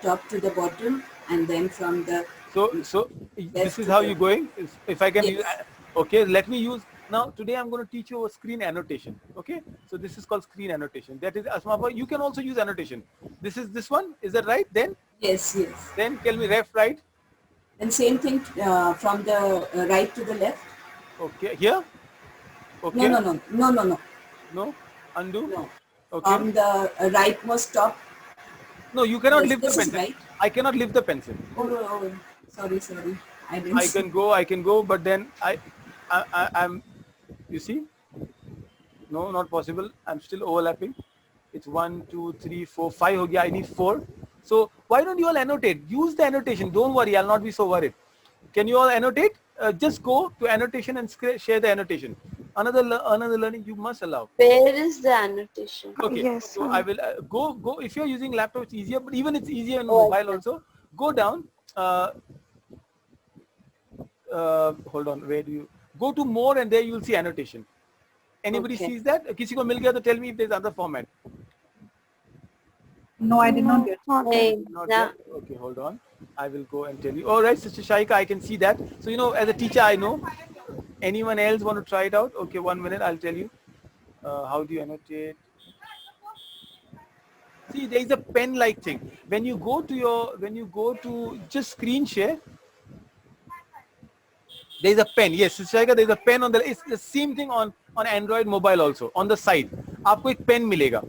top to the bottom, and then from the So this is how you're going. If I can use, okay, let me use. Now today I'm going to teach you a screen annotation. Okay, so this is called screen annotation. That is, Asma, you can also use annotation. This is this one. Is that right? Then yes. then tell me left, right. And same thing from the right to the left. Okay, here. Okay. No. No. Undo. No. Okay. On the rightmost top. No, you cannot Yes, lift the this is pencil. right. I cannot lift the pencil. Oh, sorry. I didn't I see. can go, but then I'm, you see? No, not possible. I'm still overlapping. It's 1, 2, 3, 4, 5 ho gaya. I need 4. So why don't you all annotate? Use the annotation. Don't worry. I'll not be so worried. Can you all annotate? Just go to annotation and share the annotation. Another learning you must allow. Where is the annotation? Okay. Yes, So I will go. If you're using laptop, it's easier. But even it's easier on Oh, mobile also. Go down. Hold on. Where do you go to more? And there you will see annotation. Anybody Okay. sees that? किसी को मिल गया तो tell me if there's other format. No, I did not get. Hey, Not nah. yet? Okay, hold on. I will go and tell you. All right, Sister Shaika, I can see that. So, you know, as a teacher, I know. Anyone else want to try it out? Okay, 1 minute, I'll tell you. How do you annotate? See, there is a pen-like thing. When you go to just screen share, there is a pen. Yes, Sister Shaika, there is a pen on it's the same thing on Android mobile also. On the side, आपको एक pen मिलेगा.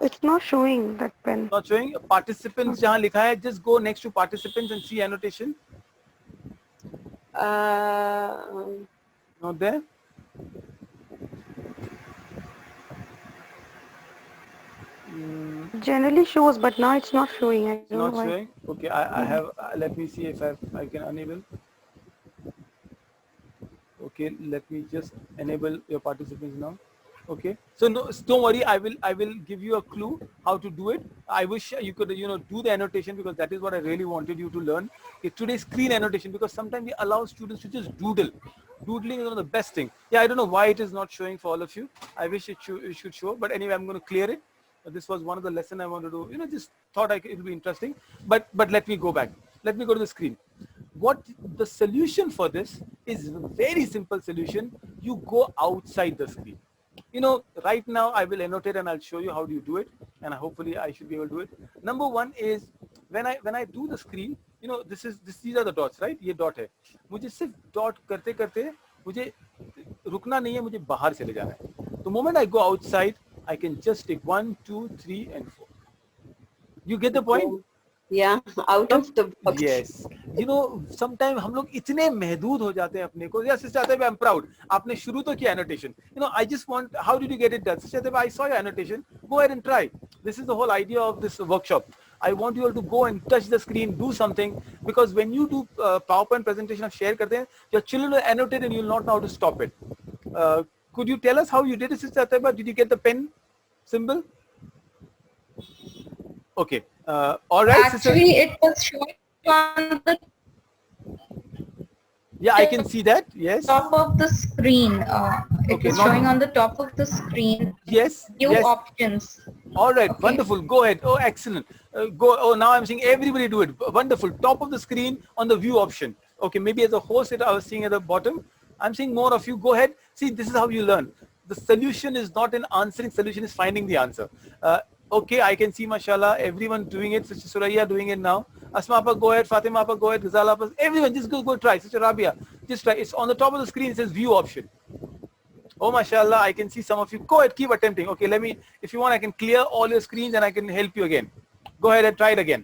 It's not showing that pen. Not showing. Participants जहाँ लिखा है, just go next to participants and see annotation. Not there. Generally shows, but now it's not showing. I don't Not know why. showing. Okay, I have. Let me see if I can enable. Okay, let me just enable your participants now. Okay, so no, don't worry. I will give you a clue how to do it. I wish you could do the annotation, because that is what I really wanted you to learn. It's today's screen annotation, because sometimes we allow students to just doodle. Doodling is one of the best thing. Yeah, I don't know why it is not showing for all of you. I wish it should show, but anyway, I'm going to clear it. This was one of the lesson I wanted to, just thought it would be interesting. But let me go back. Let me go to the screen. What the solution for this is very simple solution. You go outside the screen. Right now I will annotate and I'll show you how do you do it, and hopefully I should be able to do it. Number one is when I do the screen, these are the dots, right? ये dot है. मुझे सिर्फ dot करते करते मुझे रुकना नहीं है, मुझे बाहर चले जाना है. The moment I go outside, I can just take 1, 2, 3, and 4. You get the point? Yeah, out of the box. Yes. Sometimes हम लोग इतने महदूद हो जाते हैं अपने को. Yes, Sister Ataiba, I'm proud. आपने शुरू तो किया annotation. I just want, how did you get it done? Sister Ataiba, I saw your annotation. Go ahead and try. This is the whole idea of this workshop. I want you all to go and touch the screen, do something, because when you do PowerPoint presentation of share करते हैं, your children will annotate and you will not know how to stop it. Could you tell us how you did it, Sister Ataiba? Did you get the pen symbol? Okay. All right. Actually, it was showing on the Yeah, I can see that. Yes. top of the screen. It Okay, is not- showing on the top of the screen. Yes. New Yes. options. All right. Okay. Wonderful. Go ahead. Oh, excellent. Go. Oh, now I'm seeing everybody do it. Wonderful. Top of the screen on the view option. Okay. Maybe as a host, I was seeing at the bottom. I'm seeing more of you. Go ahead. See, this is how you learn. The solution is not in answering. Solution is finding the answer. Okay, I can see, mashallah, everyone doing it. Sister Suraya doing it now. Asma Appa, go ahead. Fatima Appa, go ahead. Ghazal Appa, everyone, just go try. Sister Rabia, just try. It's on the top of the screen. It says view option. Oh, mashallah, I can see some of you. Go ahead, keep attempting. Okay, let me, if you want, I can clear all your screens and I can help you again. Go ahead and try it again.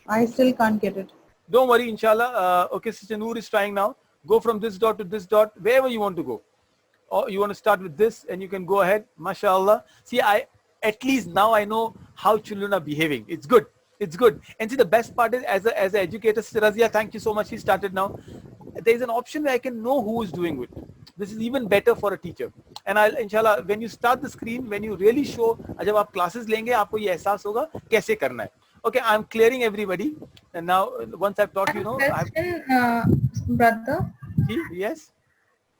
I still can't get it. Don't worry, inshallah. Okay, Sister Noor is trying now. Go from this dot to this dot, wherever you want to go. Or you want to start with this and you can go ahead. Mashallah. See, at least now I know how children are behaving. It's good. It's good. And see, the best part is as an educator, Sister Razia, thank you so much. She started now. There's an option where I can know who is doing it. This is even better for a teacher. And I'll, inshallah, when you start the screen, when you really show, जब आप classes लेंगे, आपको ये एहसास होगा कैसे करना है. Okay, I'm clearing everybody. And now, once I've taught you, Question, brother. Yes.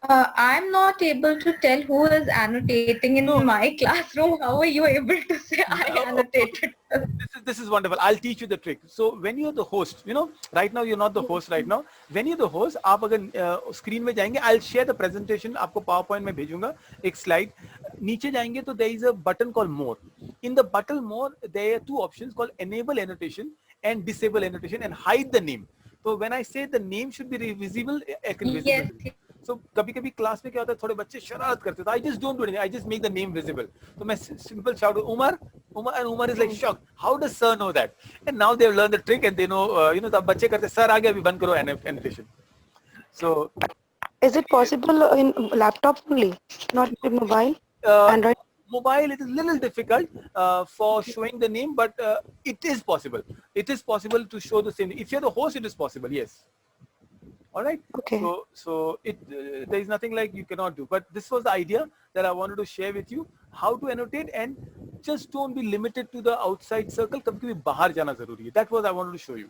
I'm not able to tell who is annotating in No. my classroom. How are you able to say I annotated? This is wonderful. I'll teach you the trick. So when you're the host, right now you're not the host right now. When you're the host, आप अगर screen में जाएंगे, I'll share the presentation. आपको PowerPoint में भेजूंगा एक slide. नीचे जाएंगे तो there is a button called More. In the button More, there are two options called Enable Annotation and Disable Annotation and Hide the Name. So when I say the name should be visible, I can visible. Yes. So कभी-कभी class में क्या होता है, थोड़े बच्चे शरारत करते थे. I just don't do anything. I just make the name visible. So मैं simple shout Umar, and Umar is like shocked. How does sir know that? And now they've learned the trick and they know, तब बच्चे करते sir आ गया अभी बंद करो annotation. So Is it possible in laptop only, not in mobile? Android? Mobile, it is little difficult for showing the name, but it is possible. It is possible to show the same. If you're the host, it is possible. Yes. All right. Okay. So there is nothing like you cannot do. But this was the idea that I wanted to share with you, how to annotate, and just don't be limited to the outside circle. कभी-कभी बाहर जाना ज़रूरी है. That was I wanted to show you.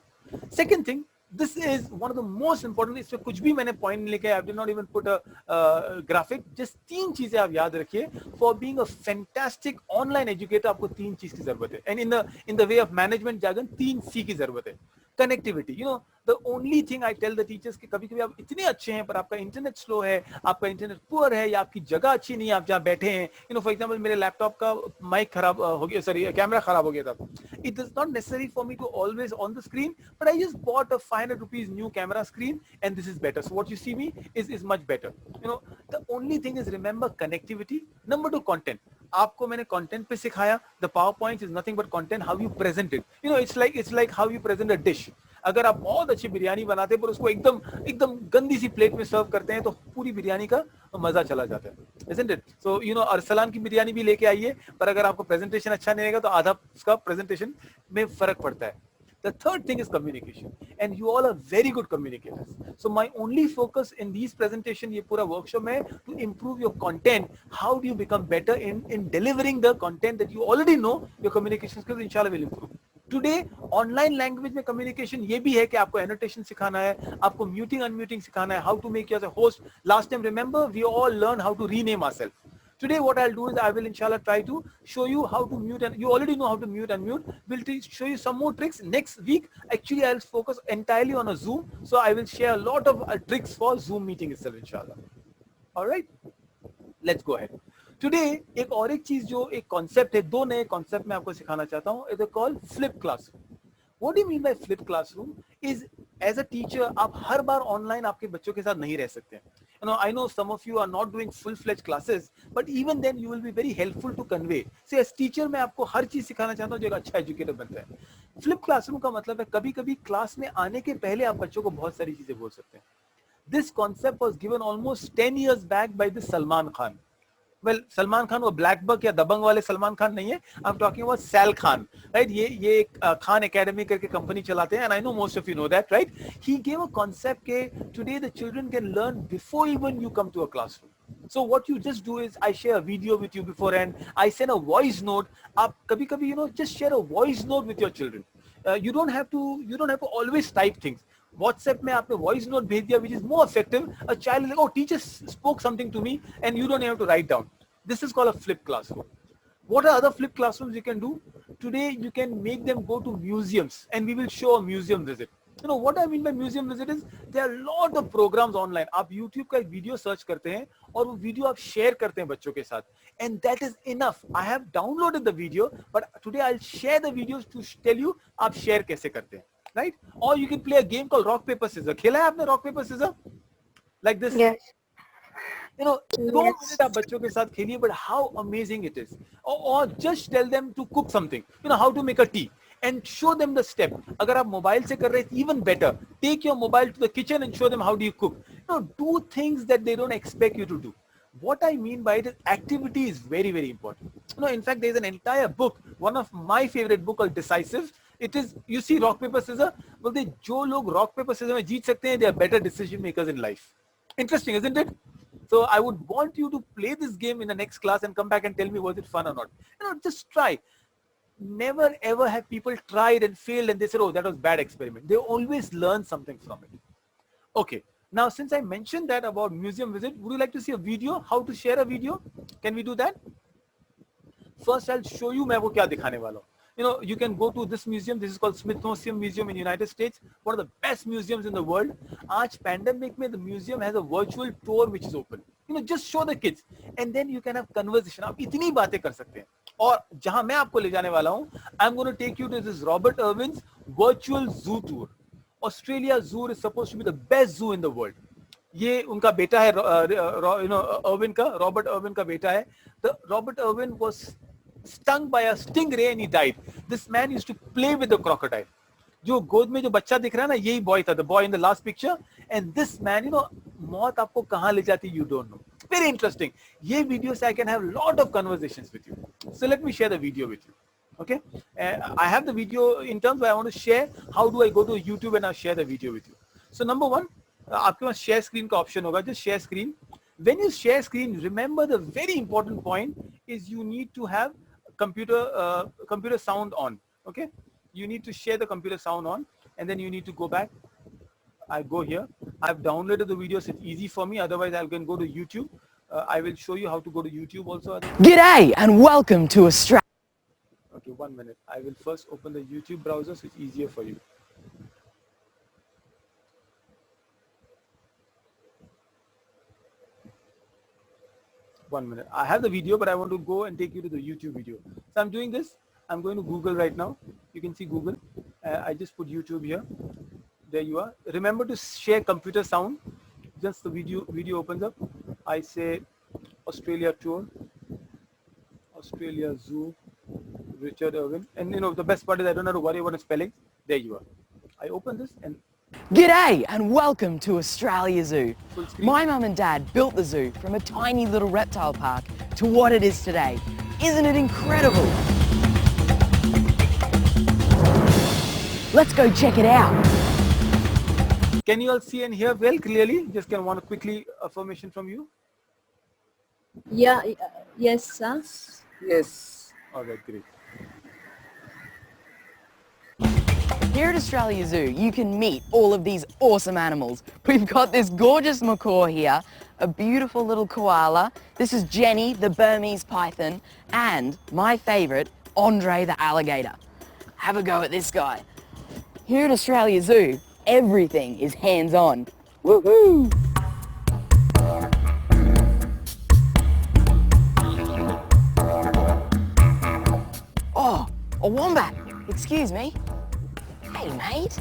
Second thing, this is one of the most important. इसमें कुछ भी मैंने point नहीं लिखा है. I did not even put a graphic. Just तीन चीजें आप याद रखिए. For being a fantastic online educator, आपको तीन चीज की जरूरत है. And in the way of management jargon, तीन C की जरूरत है. Connectivity. The only thing I tell the teachers कि कभी-कभी आप इतने अच्छे हैं पर आपका इंटरनेट स्लो है, आपका इंटरनेट पुअर है, या आपकी जगह अच्छी नहीं है, आप जहाँ बैठे हैं. For example, मेरे लैपटॉप का माइक खराब हो गया, sorry, कैमरा खराब हो गया था. It is not necessary for me to always on the screen, but I just bought a 500 rupees new camera screen and this is better. So what you see me is much better. The only thing is remember connectivity. Number 2, content. आपको मैंने content पे सिखाया. The PowerPoint is nothing but content, how you present it. It's like how you present a dish. अगर आप बहुत अच्छी बिरयानी बनाते हैं पर उसको एकदम गंदी सी प्लेट में सर्व करते हैं तो पूरी बिरयानी का मजा चला जाता है. Isn't it? So अरसलान की बिरयानी भी लेके आइए, पर अगर आपको प्रेजेंटेशन अच्छा नहीं रहेगा तो आधा उसका प्रेजेंटेशन में फर्क पड़ता है. The third thing is communication, and you all are very good communicators. So my only focus in these presentation, ये पूरा workshop है to improve your content. How do you become better in delivering the content that you already know? Your communication skills inshallah will improve. Today, online language में communication ये भी है कि आपको annotation सिखाना है, आपको muting unmuting सिखाना है, how to make yourself a host. Last time, remember, we all learned how to rename ourselves. Today what I'll do is I will inshallah try to show you how to mute, and you already know how to mute and mute. We'll show you some more tricks next week. Actually I'll focus entirely on a Zoom, so I will share a lot of tricks for Zoom meeting itself inshallah. All right, let's go ahead. Today एक और एक चीज जो एक concept है, दो नए concept मैं आपको सिखाना चाहता हूँ. It is called flip classroom. What do you mean by flip classroom is, as a teacher आप हर बार ऑनलाइन आपके बच्चों के साथ नहीं रह सकते. You know, I know some of you are not doing full-fledged classes, but even then you will be very helpful to convey. So as teacher मैं आपको हर चीज सिखाना चाहता हूँ जो एक अच्छा एजुकेटर बनता है. फ्लिप क्लासरूम का मतलब है कभी-कभी क्लास में आने के पहले आप बच्चों को बहुत सारी चीजें बोल सकते हैं. This concept was given almost 10 years back by the Salman Khan. Well, Salman Khan वो ब्लैक बक या दबंग वाले सलमान खान नहीं है. I am talking about Sal Khan, right. ये एक खान एकेडमी करके कंपनी चलाते हैं, and I know most of you know that, right. He gave a concept के today the children can learn before even you come to a classroom. So what you just do is I share a video with you beforehand. I send a voice note. आप कभी-कभी just share a voice note with your children. You don't have to always type things. WhatsApp में आपने voice note भेज दिया, which is more effective. A child is like, oh, teacher spoke something to me, and you don't have to write down. This is called a flip classroom. What are other flip classrooms you can do? Today you can make them go to museums, and we will show a museum visit. You know what I mean by museum visit is there are a lot of programs online. आप YouTube का एक video search करते हैं और वो video आप share करते हैं बच्चों के साथ, and that is enough. I have downloaded the video, but today I'll share the videos to tell you आप share कैसे करते हैं, right? Or you can play a game called rock paper scissors. खेला है आपने rock paper scissors? Like this? Yes. You know, 2 minutes आप बच्चों के साथ खेलिए, but how amazing it is. Or just tell them to cook something. You know, how to make a tea. And show them the step. अगर आप mobile से कर रहे हैं, even better. Take your mobile to the kitchen and show them how do you cook. You know, do things that they don't expect you to do. What I mean by it is activity is very, very important. You know, in fact, there is an entire book, one of my favorite book called Decisive. It is, you see rock, paper, scissors. बोलते जो लोग rock, paper, scissors में जीत सकते हैं, they are better decision makers in life. Interesting, isn't it? So I would want you to play this game in the next class and come back and tell me was it fun or not. You know, just try. Never ever have people tried and failed and they said, oh, that was bad experiment. They always learn something from it. Okay. Now, since I mentioned that about museum visit, would you like to see a video? How to share a video? Can we do that? First, I'll show you मैं वो क्या दिखाने वाला हूँ. You know, you can go to this museum. This is called Smithsonian Museum in United States. One of the best museums in the world. आज pandemic में the museum has a virtual tour which is open. You know, just show the kids, and then you can have conversation. आप इतनी बातें कर सकते हैं. और जहां मैं आपको ले जाने वाला हूं, I'm going to take you to this Robert Irwin's virtual zoo tour. Australia Zoo is supposed to be the best zoo in the world. ये उनका बेटा है, Irwin का, Robert Irwin का बेटा है. The Robert Irwin was stung by a stingray and he died. This man used to play with the crocodile. जो गोद में जो बच्चा दिख रहा है ना, यही बॉय था, the boy in the last picture. And this man, you know, मौत आपको कहाँ ले जाती है, you don't know. Very interesting. ये video से I can have lot of conversations with you. So let me share the video with you. Okay, I have the video in terms where I want to share. How do I go to YouTube and I'll share the video with you? So number one, आपके पास share screen का option होगा. Just share screen. When you share screen, remember the very important point is you need to have computer sound on. Okay, you need to share the computer sound on, and then you need to go back. I go here. I've downloaded the videos. It's easy for me. Otherwise, I can go to YouTube. I will show you how to go to YouTube also. G'day and welcome to Australia. Okay, 1 minute. I will first open the YouTube browser so it's easier for you. One minute. I have the video, but I want to go and take you to the YouTube video. So I'm doing this. I'm going to Google right now. You can see Google. I just put YouTube here. There you are. Remember to share computer sound. Just the video opens up. I say Australia tour, Australia Zoo, Richard Irwin. And you know, the best part is I don't have to worry about the spelling. There you are. I open this and G'day and welcome to Australia Zoo. full screen. My mum and dad built the zoo from a tiny little reptile park to what it is today. Isn't it incredible? Let's go check it out. Can you all see and hear well clearly? Just can want a quickly affirmation from you. Yeah, yes, sir. Yes. All right, great. Here at Australia Zoo, you can meet all of these awesome animals. We've got this gorgeous macaw here, a beautiful little koala. This is Jenny, the Burmese python, and my favorite, Andre the alligator. Have a go at this guy. Here at Australia Zoo, everything is hands-on. Woohoo! Oh, a wombat. Excuse me. Hey, mate.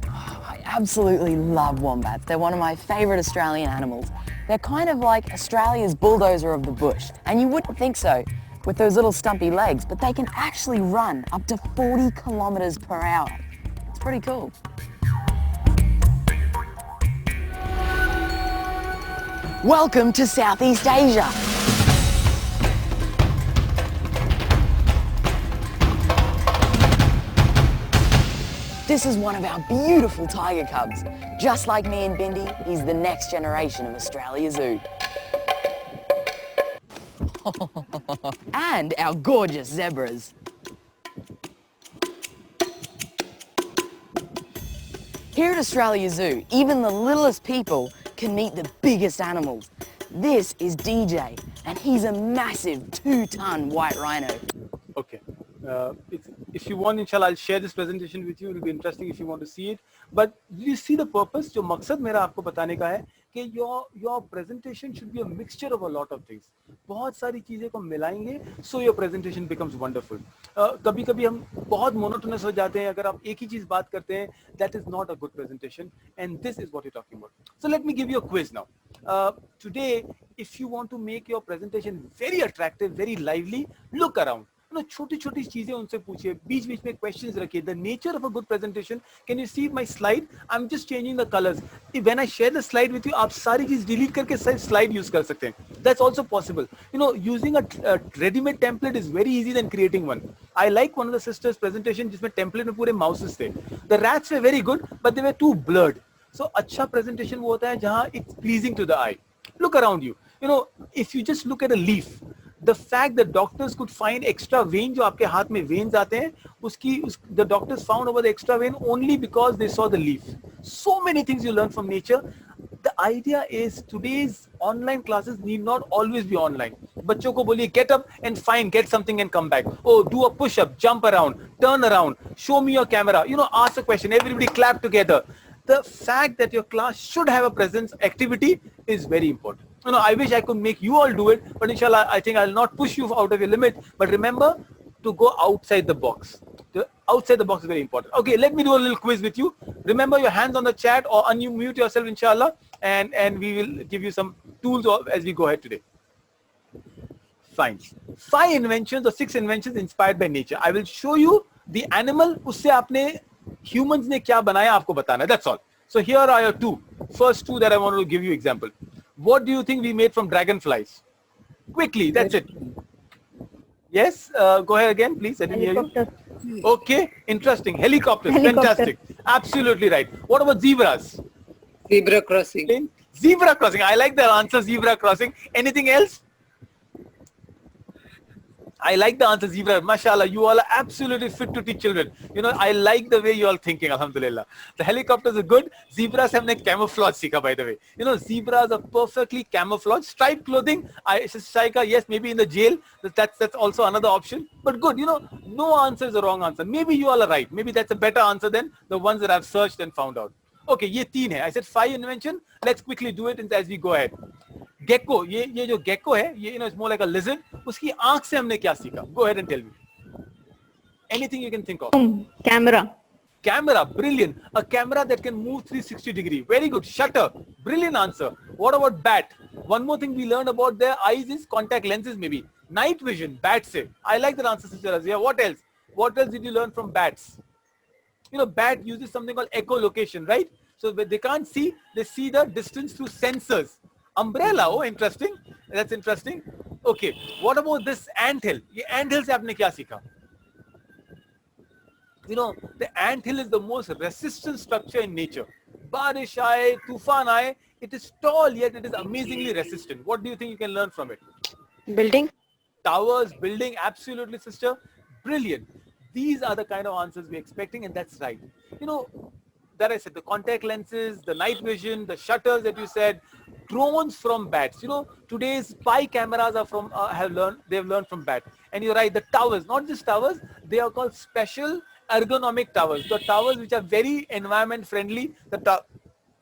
Oh, I absolutely love wombats. They're one of my favourite Australian animals. They're kind of like Australia's bulldozer of the bush. And you wouldn't think so with those little stumpy legs, but they can actually run up to 40 kilometres per hour. It's pretty cool. Welcome to Southeast Asia. This is one of our beautiful tiger cubs. Just like me and Bindi, he's the next generation of Australia Zoo. And our gorgeous zebras. Here at Australia Zoo, even the littlest people can meet the biggest animals. This is DJ, and he's a massive 2-ton white rhino. Okay. If you want, inshallah, I'll share this presentation with you. It will be interesting if you want to see it. But do you see the purpose? जो मकसद मेरा आपको बताने का है कि your presentation should be a mixture of a lot of things. बहुत सारी चीजें को मिलाएंगे, so your presentation becomes wonderful. कभी-कभी हम बहुत monotonous हो जाते हैं. अगर आप एक ही चीज बात करते हैं, that is not a good presentation. And this is what you're talking about. So let me give you a quiz now. Today, if you want to make your presentation very attractive, very lively, look around. छोटी-छोटी चीजें उनसे पूछिए, बीच-बीच में questions रखिए. The nature of a good presentation. Can you see my slide? I'm just changing the colors. When I share the slide with you, आप सारी चीज delete करके slide use कर सकते हैं. That's also possible. Using a ready-made template is very easy than creating one. I like one of the sisters' presentation जिसमें template में पूरे mouses थे. The rats were very good, but they were too blurred. So अच्छा presentation वो होता है जहाँ it's pleasing to the eye. Look around you. If you just look at a leaf, the fact that doctors could find extra vein जो आपके हाथ में veins आते हैं, the doctors found over the extra vein only because they saw the leaf. So many things you learn from nature. The idea is today's online classes need not always be online. बच्चों को बोलिए get up and get something and come back. Oh, do a push-up, jump around, turn around, show me your camera. Ask a question. Everybody clap together. The fact that your class should have a presence activity is very important. I wish I could make you all do it, but inshallah, I think I'll not push you out of your limit. But remember to go outside the box. Outside the box is very important. Okay, let me do a little quiz with you. Remember your hands on the chat or unmute yourself, inshallah, and we will give you some tools as we go ahead today. Fine. 5 inventions or 6 inventions inspired by nature. I will show you the animal. उससे आपने humans ने क्या बनाया आपको बताना. That's all. So here are your first two that I want to give you example. What do you think we made from dragonflies? Quickly, that's it. Yes, go ahead again, please. I didn't hear you. Okay, interesting. Helicopters, fantastic. Absolutely right. What about zebras? Zebra crossing. Zebra crossing. I like the answer, zebra crossing. Anything else? I like the answer, zebra. Mashallah, you all are absolutely fit to teach children. I like the way you all thinking, alhamdulillah. The helicopters are good. Zebras have camouflage sikha, by the way. Zebras are perfectly camouflaged. Striped clothing, Shaika, yes, maybe in the jail. That's also another option. But good, no answer is a wrong answer. Maybe you all are right. Maybe that's a better answer than the ones that I've searched and found out. Okay, ये 3 है. I said 5 invention. Let's quickly do it as we go ahead. Gecko, ये जो gecko है, it's more like a lizard. उसकी आँख से हमने क्या सीखा? Go ahead and tell me. Anything you can think of. Camera. Camera, brilliant. A camera that can move 360 degree. Very good. Shutter, brilliant answer. What about bat? One more thing we learned about their eyes is contact lenses maybe. Night vision, bat se. I like that answer, Sister Razia. What else? What else did you learn from bats? Bat uses something called echolocation, right? So when they can't see, they see the distance through sensors. Umbrella, oh, interesting. That's interesting. Okay, what about this anthill? Ye anthill se aapne kya sikha? The anthill is the most resistant structure in nature. Barish aaye, tufan aaye, it is tall yet it is amazingly resistant. What do you think you can learn from it? Building. Towers, building, absolutely, sister. Brilliant. These are the kind of answers we're expecting, and that's right. That I said, the contact lenses, the night vision, the shutters that you said, drones from bats. You know, today's spy cameras are from they've learned from bat. And you're right, the towers, not just towers, they are called special ergonomic towers. The towers which are very environment friendly, the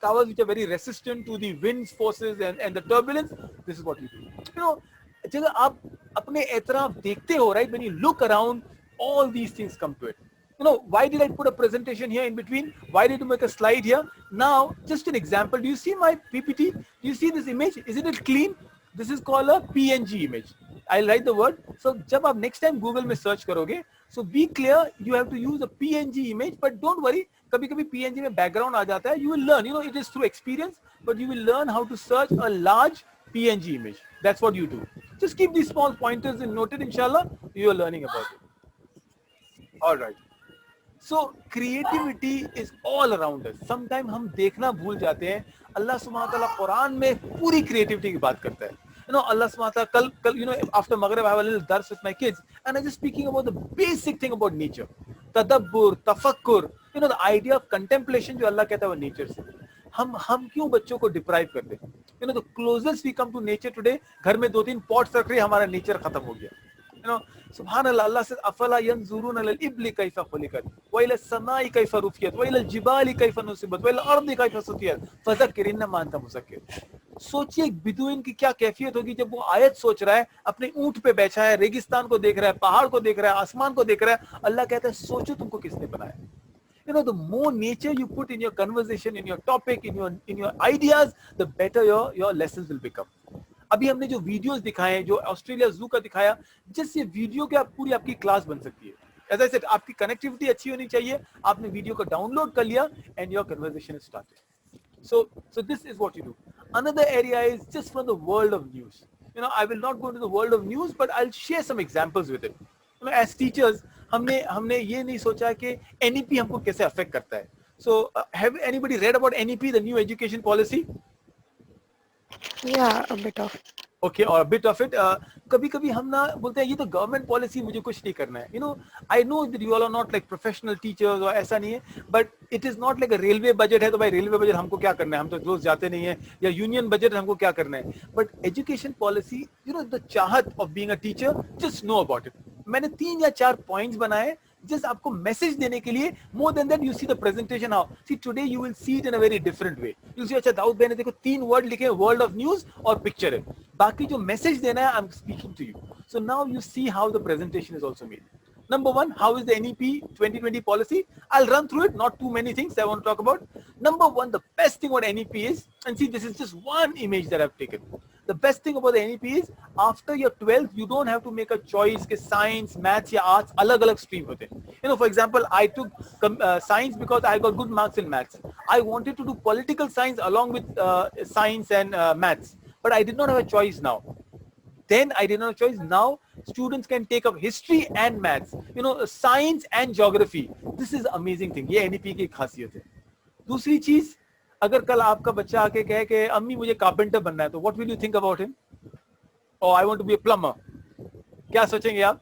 towers which are very resistant to the winds forces and the turbulence. This is what you do. You know, जब आप अपने एतराफ देखते हो, right, when you look around, all these things come to it. You know, why did I put a presentation here in between? Why did you make a slide here? Now, just an example. Do you see my PPT? Do you see this image? Isn't it clean? This is called a PNG image. I'll write the word. So, जब आप next time Google में search करोगे, so be clear, you have to use a PNG image, but don't worry, कभी-कभी PNG में background आ जाता है. You will learn, you know, it is through experience, but you will learn how to search a large PNG image. That's what you do. Just keep these small pointers and note it, inshallah, you are learning about it. All right. So creativity is all around us. Sometimes हम देखना भूल जाते हैं. अल्लाह सुब्हानहू व तआला कुरान में पूरी creativity की बात करता है. You know, Allah subhanahu wa ta'ala, kal, you know, after Maghrib, I have a little dars with my kids, and I'm just speaking about the basic thing about nature. Tadabbur, tafakkur, you know, the idea of contemplation जो अल्लाह कहता है वो nature से. हम क्यों बच्चों को deprive करते हैं? You know, the closest we come to nature today, घर में 2-3 pots रख रहे हैं, हमारा nature खत्म हो गया. You know, Subhanallah, Allah says, "Afala yanzuruna lil ibli kayfa khuliqat, wa ila as-samai kayfa rufiyat, wa ila al-jibali kayfa nusibat, wa ila al-ardi kayfa sutiyat, fadhakkir innama anta muzakkir." सोचिए एक बिदुइन की क्या कैफियत होगी जब वो आयत सोच रहा है, अपने ऊंट पे बैठा है, रेगिस्तान को देख रहा है, पहाड़ को देख रहा है, आसमान को देख रहा है. अल्लाह कहता है सोचो तुमको किसने बनाया. You know, the more nature you put in your conversation, in your topic, in your ideas, the better your lessons will become. अभी हमने जो वीडियोस दिखाए हैं, जो ऑस्ट्रेलिया जू का दिखाया, जिस ये वीडियो के आप पूरी आपकी क्लास बन सकती है. As I said, आपकी कनेक्टिविटी अच्छी होनी चाहिए. आपने वीडियो को डाउनलोड कर लिया and your conversation is started. So this is what you do. Another area is just from the world of news. You know, I will not go into the world of news, but I'll share some examples with it. You know, as teachers, हमने ये नहीं सोचा कि NEP हमको कैसे affect करता है. So have anybody read about NEP, the new education policy? Yeah, a bit of. Okay, or a bit of it. कभी-कभी हम ना बोलते हैं ये तो गवर्नमेंट पॉलिसी, मुझे कुछ नहीं करना है. You know, I know that you all are not like professional teachers और ऐसा नहीं है, but it is not like a railway budget है तो भाई रेलवे बजट हमको क्या करना है, हम तो रोज जाते नहीं है, या यूनियन बजट हमको क्या करना है. But education policy, you know, the चाहत of being a teacher, just know about it. मैंने 3 या 4 पॉइंट्स बनाए just आपको मैसेज देने के लिए. More than that, you see the presentation how. See, today you will see it in a very different way. You see, अच्छा दाऊद भाई ने देखो 3 वर्ड लिखे, वर्ल्ड ऑफ न्यूज और पिक्चर है. बाकी जो मैसेज देना है, I'm speaking to you. So now you see how the presentation is also made. Number 1, how is the NEP 2020 policy? I'll run through it, not too many things I want to talk about. Number 1, the best thing about NEP is, and see, this is just one image that I've taken. The best thing about the NEP is, after your 12th, you don't have to make a choice कि science, maths या arts अलग-अलग stream होते हैं. You know, for example, I took science because I got good marks in maths. I wanted to do political science along with science and maths, but I did not have a choice now. Then I did not have a choice. Now students can take up history and maths. You know, science and geography. This is amazing thing. ये NEP की खासियत है. दूसरी चीज, अगर कल आपका बच्चा आके कहे कि अम्मी मुझे कारपेंटर बनना है, तो what will you think about him? Oh, I want to be a plumber. क्या सोचेंगे आप?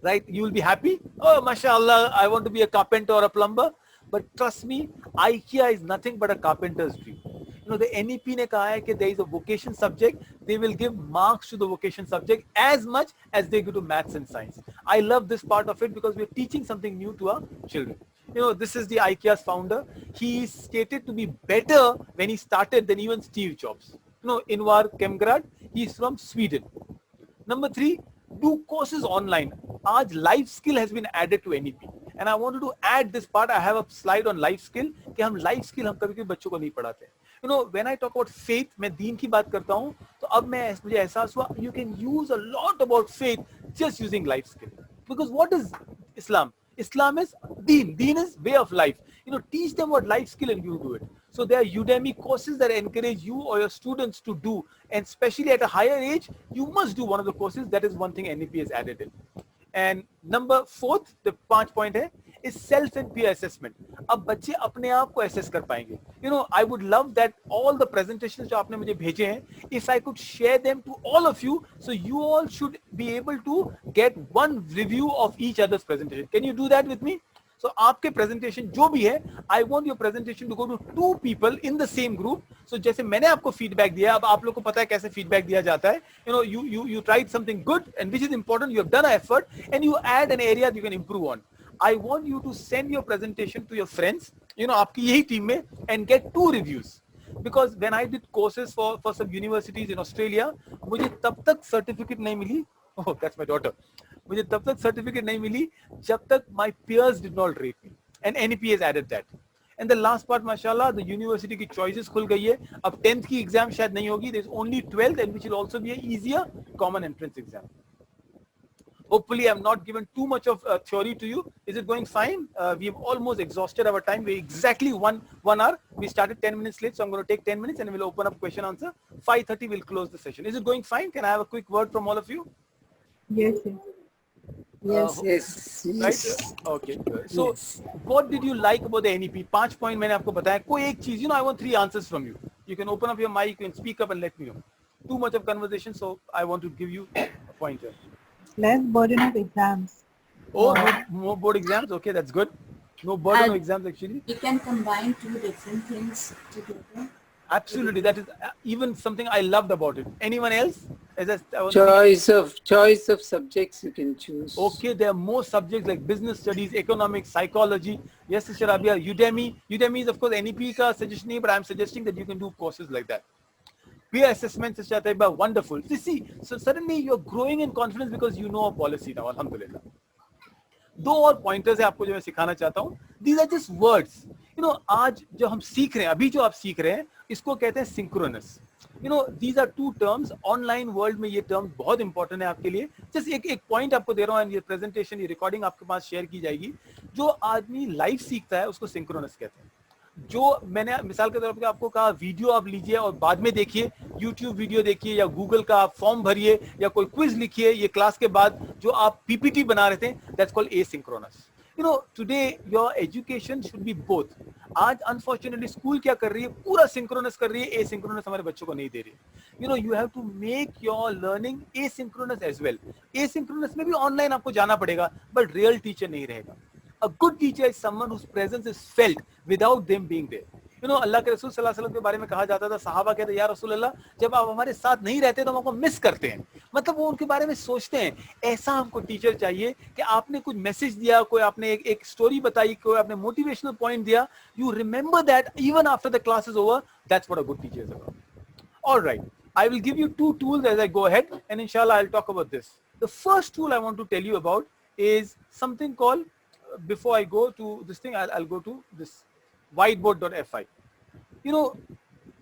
Right? You will be happy. Oh, mashallah, I want to be a carpenter or a plumber. But trust me, IKEA is nothing but a carpenter's dream. You know, the NEP ने कहा है कि there is a vocation subject. They will give marks to the vocation subject as much as they give to maths and science. I love this part of it because we are teaching something new to our children. You know, this is the IKEA's founder. He is stated to be better when he started than even Steve Jobs. You know, Invar Kemgrad, he is from Sweden. Number 3, do courses online. Aaj life skill has been added to NEP. And I wanted to add this part. I have a slide on life skill कि हम life skill हम कभी-कभी बच्चों को नहीं पढ़ाते. You know, when I talk about faith, मैं दीन की बात करता हूँ, तो अब मुझे एहसास हुआ, you can use a lot about faith just using life skill. Because what is Islam? Islam is deen. Deen is way of life. You know, teach them what life skill and you do it. So there are Udemy courses that encourage you or your students to do. And especially at a higher age, you must do one of the courses. That is one thing NEP has added in. And number 4th, the 5th point है, is self and peer assessment. अब बच्चे अपने आप को assess कर पाएंगे. You know, I would love that all the presentations जो आपने मुझे भेजे हैं, if I could share them to all of you, so you all should be able to get one review of each other's presentation. Can you do that with me? So आपके presentation जो भी है, I want your presentation to go to 2 people in the same group. So जैसे मैंने आपको feedback दिया, अब आप लोग को पता है कैसे feedback दिया जाता है. You know, you tried something good and which is important. You have done an effort and you add an area that you can improve on. I want you to send your presentation to your friends, you know, आपकी यही team में, and get 2 reviews. Because when I did courses for some universities in Australia, मुझे तब तक certificate नहीं मिली. Oh, that's my daughter. मुझे तब तक सर्टिफिकेट नहीं मिली जब तक my peers did not rate me, and NEP has added that. And the last part, माशाल्लाह, the university की choices खुल गई है. अब 10th की एग्जाम शायद नहीं होगी. There is only 12th, and which will also be an easier common entrance exam. Hopefully, I have not given too much of theory to you. Is it going fine? We have almost exhausted our time. We exactly one hour. We started 10 minutes late, so I'm going to take 10 minutes and we'll open up question answer. 5:30 we'll close the session. Is it going fine? Can I have a quick word from all of you? Yes, yes. Yes, yes, Right? yes. Okay. So, what did you like about the NEP? 5 point मैंने आपको बताया. कोई एक चीज, you know, I want 3 answers from you. You can open up your mic, you can speak up and let me know. Too much of conversation, so I want to give you a pointer. Less burden of exams. Oh, no board exams. Okay, that's good. No burden of exams actually. We can combine 2 different things together. Absolutely, that is even something I loved about it. Anyone else? Choice of subjects you can choose. Okay, there are more subjects like business studies, economics, psychology. Yes, Sister Rabia, Udemy is of course NEP ka suggestion nahi, but I'm suggesting that you can do courses like that. Peer assessment, Sister Taiba, wonderful. See, so suddenly you're growing in confidence because you know a policy now, alhamdulillah. 2 और pointers है आपको जो मैं सिखाना चाहता हूँ. These are just words. You know, आज जो हम सीख रहे हैं, अभी जो आप सीख रहे हैं, इसको कहते हैं synchronous. You know, these are 2 terms. Online world में ये terms बहुत important है आपके लिए. Just एक point आपको दे रहा हूँ, ये presentation, ये recording आपके पास share की जाएगी. जो आदमी live सीखता है, उसको synchronous कहते हैं. जो मैंने मिसाल के तौर पर आपको कहा, वीडियो आप लीजिए और बाद में देखिए, YouTube वीडियो देखिए या Google का आप फॉर्म भरिए या कोई क्विज लिखिए ये क्लास के बाद, जो आप PPT बना रहे थे, that's called asynchronous. You know, today your education should be both. आज unfortunately स्कूल क्या कर रही है, पूरा synchronous कर रही है, asynchronous हमारे बच्चों को नहीं दे रही है. You know, you have to make your learning asynchronous as well. Asynchronous में भी online आपको जाना पड़ेगा, but real teacher नहीं रहेगा. A good teacher is someone whose presence is felt without them being there. You know, अल्लाह के रसूल सल्लल्लाहु अलैहि वसल्लम के बारे में कहा जाता था, सहाबा कहते या रसूल अल्लाह, जब आप हमारे साथ नहीं रहते तो हम आपको मिस करते हैं. मतलब वो उनके बारे में सोचते हैं. ऐसा हमको टीचर चाहिए कि आपने कुछ मैसेज दिया, कोई आपने एक स्टोरी बताई, कोई आपने मोटिवेशनल पॉइंट दिया, you remember that even after the class is over. That's what a good teacher is about. All right, I will give you 2 tools as I go ahead, and inshallah I'll talk about this. The first tool I want to tell you about is something called, before I go to this thing, I'll go to this whiteboard.fi. You know,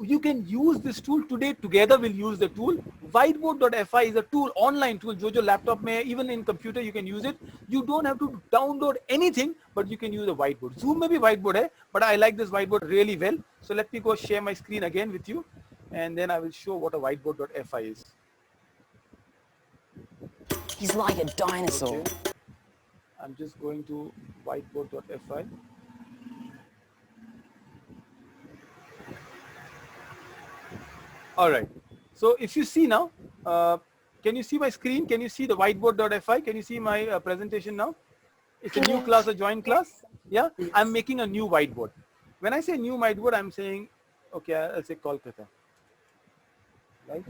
you can use this tool today. Together we'll use the tool. Whiteboard.fi is a tool, online tool, जो laptop में, even in computer you can use it. You don't have to download anything, but you can use a whiteboard. Zoom में भी whiteboard है, but I like this whiteboard really well. So let me go share my screen again with you, and then I will show what a whiteboard.fi is. He's like a dinosaur. Okay. I'm just going to whiteboard.fi. All right. So if you see now, can you see my screen? Can you see the whiteboard.fi? Can you see my presentation now? It's a new class, a joint class. Yeah, I'm making a new whiteboard. When I say new whiteboard, I'm saying, okay, I'll say Kolkata. Right?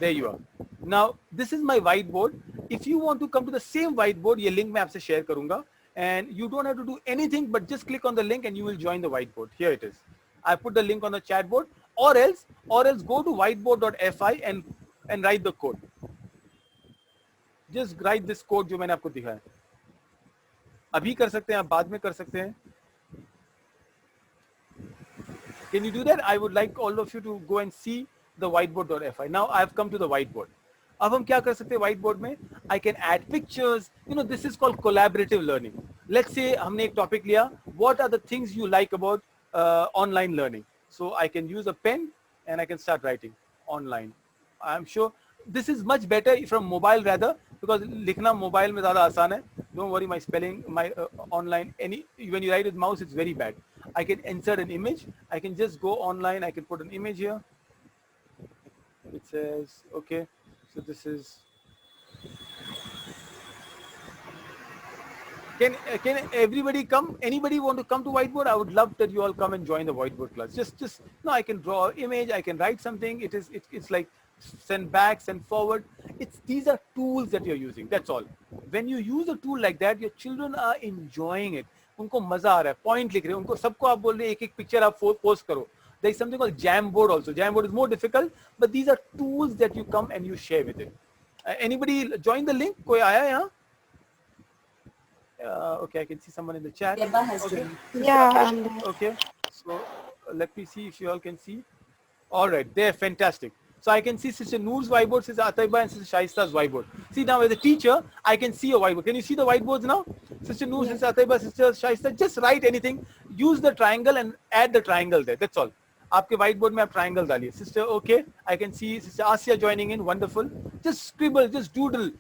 There you are. Now, this is my whiteboard. If you want to come to the same whiteboard, ये link मैं आपसे share करूँगा, and you don't have to do anything but just click on the link and you will join the whiteboard. Here it is. I put the link on the chat board, or else go to whiteboard.fi and write the code. Just write this code जो मैंने आपको दिखाया. अभी कर सकते हैं, आप बाद में कर सकते हैं. Can you do that? I would like all of you to go and see the whiteboard.fi. Now I have come to the whiteboard. अब हम क्या कर सकते हैं whiteboard में? I can add pictures. You know, this is called collaborative learning. Let's say हमने एक topic लिया. What are the things you like about online learning? So I can use a pen and I can start writing online. I'm sure this is much better from mobile rather, because लिखना mobile में ज़्यादा आसान है. Don't worry, my spelling, my online, when you write with mouse, it's very bad. I can insert an image. I can just go online. I can put an image here. It says, okay, so this is, Can everybody come? Anybody want to come to whiteboard? I would love that you all come and join the whiteboard class. Just no, I can draw an image, I can write something. It's like send back, send forward. These are tools that you're using. That's all. When you use a tool like that, your children are enjoying it. उनको मजा आ रहा है, point लिख रहे हैं, उनको सबको आप बोल रहे हैं एक पिक्चर आप पोस्ट करो. There is something called Jamboard also. Jamboard is more difficult, but these are tools that you come and you share with it. Anybody join the link? कोई आया यहाँ? Okay, I can see someone in the chat. Deba has Okay. joined. Yeah, I'm there. Okay, so let me see if you all can see. All right, they're fantastic. So I can see Sister Noor's whiteboard, Sister Ataiba, and Sister Shaista's whiteboard. See now, as a teacher, I can see a whiteboard. Can you see the whiteboards now? Sister Noor, Sister Ataiba, Sister Shaista, just write anything. Use the triangle and add the triangle there. That's all. आपके whiteboard में आप triangle डालिए. Sister, okay, I can see Sister Asia joining in. Wonderful. Just scribble, just doodle.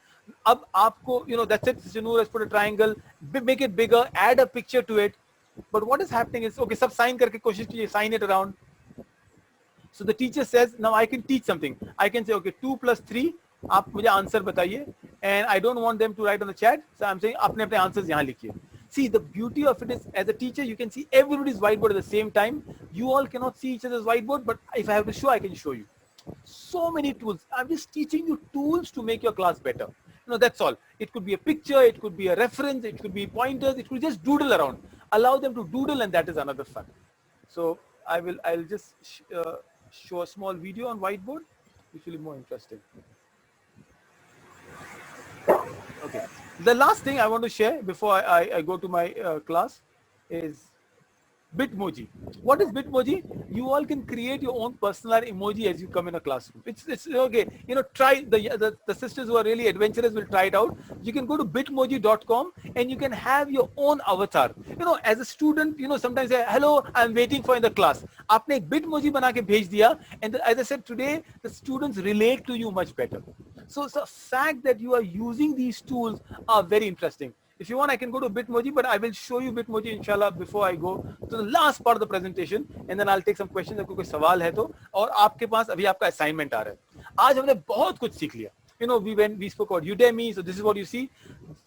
अब आपको, that's it. Sister Noor has put a triangle. Make it bigger. Add a picture to it. But what is happening is, okay, सब sign करके कोशिश कीजिए, sign it around. So the teacher says, now I can teach something. I can say, okay, 2 plus 3. आप मुझे answer बताइए. And I don't want them to write on the chat. So I'm saying, अपने अपने answers यहाँ लिखिए. See, the beauty of it is, as a teacher, you can see everybody's whiteboard at the same time. You all cannot see each other's whiteboard, but if I have to show, I can show you. So many tools. I'm just teaching you tools to make your class better. That's all. It could be a picture, it could be a reference, it could be pointers, it could just doodle around. Allow them to doodle, and that is another fun. So I'll just show a small video on whiteboard, which will be more interesting. Okay. The last thing I want to share before I go to my class is Bitmoji. What is Bitmoji? You all can create your own personalized emoji as you come in a classroom. It's okay. Try the sisters who are really adventurous will try it out. You can go to bitmoji.com and you can have your own avatar. As a student, sometimes say, hello, I'm waiting for in the class. आपने एक Bitmoji बना के भेज दिया, and as I said today, the students relate to you much better. So the fact that you are using these tools are very interesting. If you want, I can go to Bitmoji, but I will show you Bitmoji, inshallah, before I go to the last part of the presentation, and then I'll take some questions. अगर कोई सवाल है तो, और आपके पास अभी आपका assignment आ रहा है. आज हमने बहुत कुछ सीख लिया. We spoke about Udemy, so this is what you see.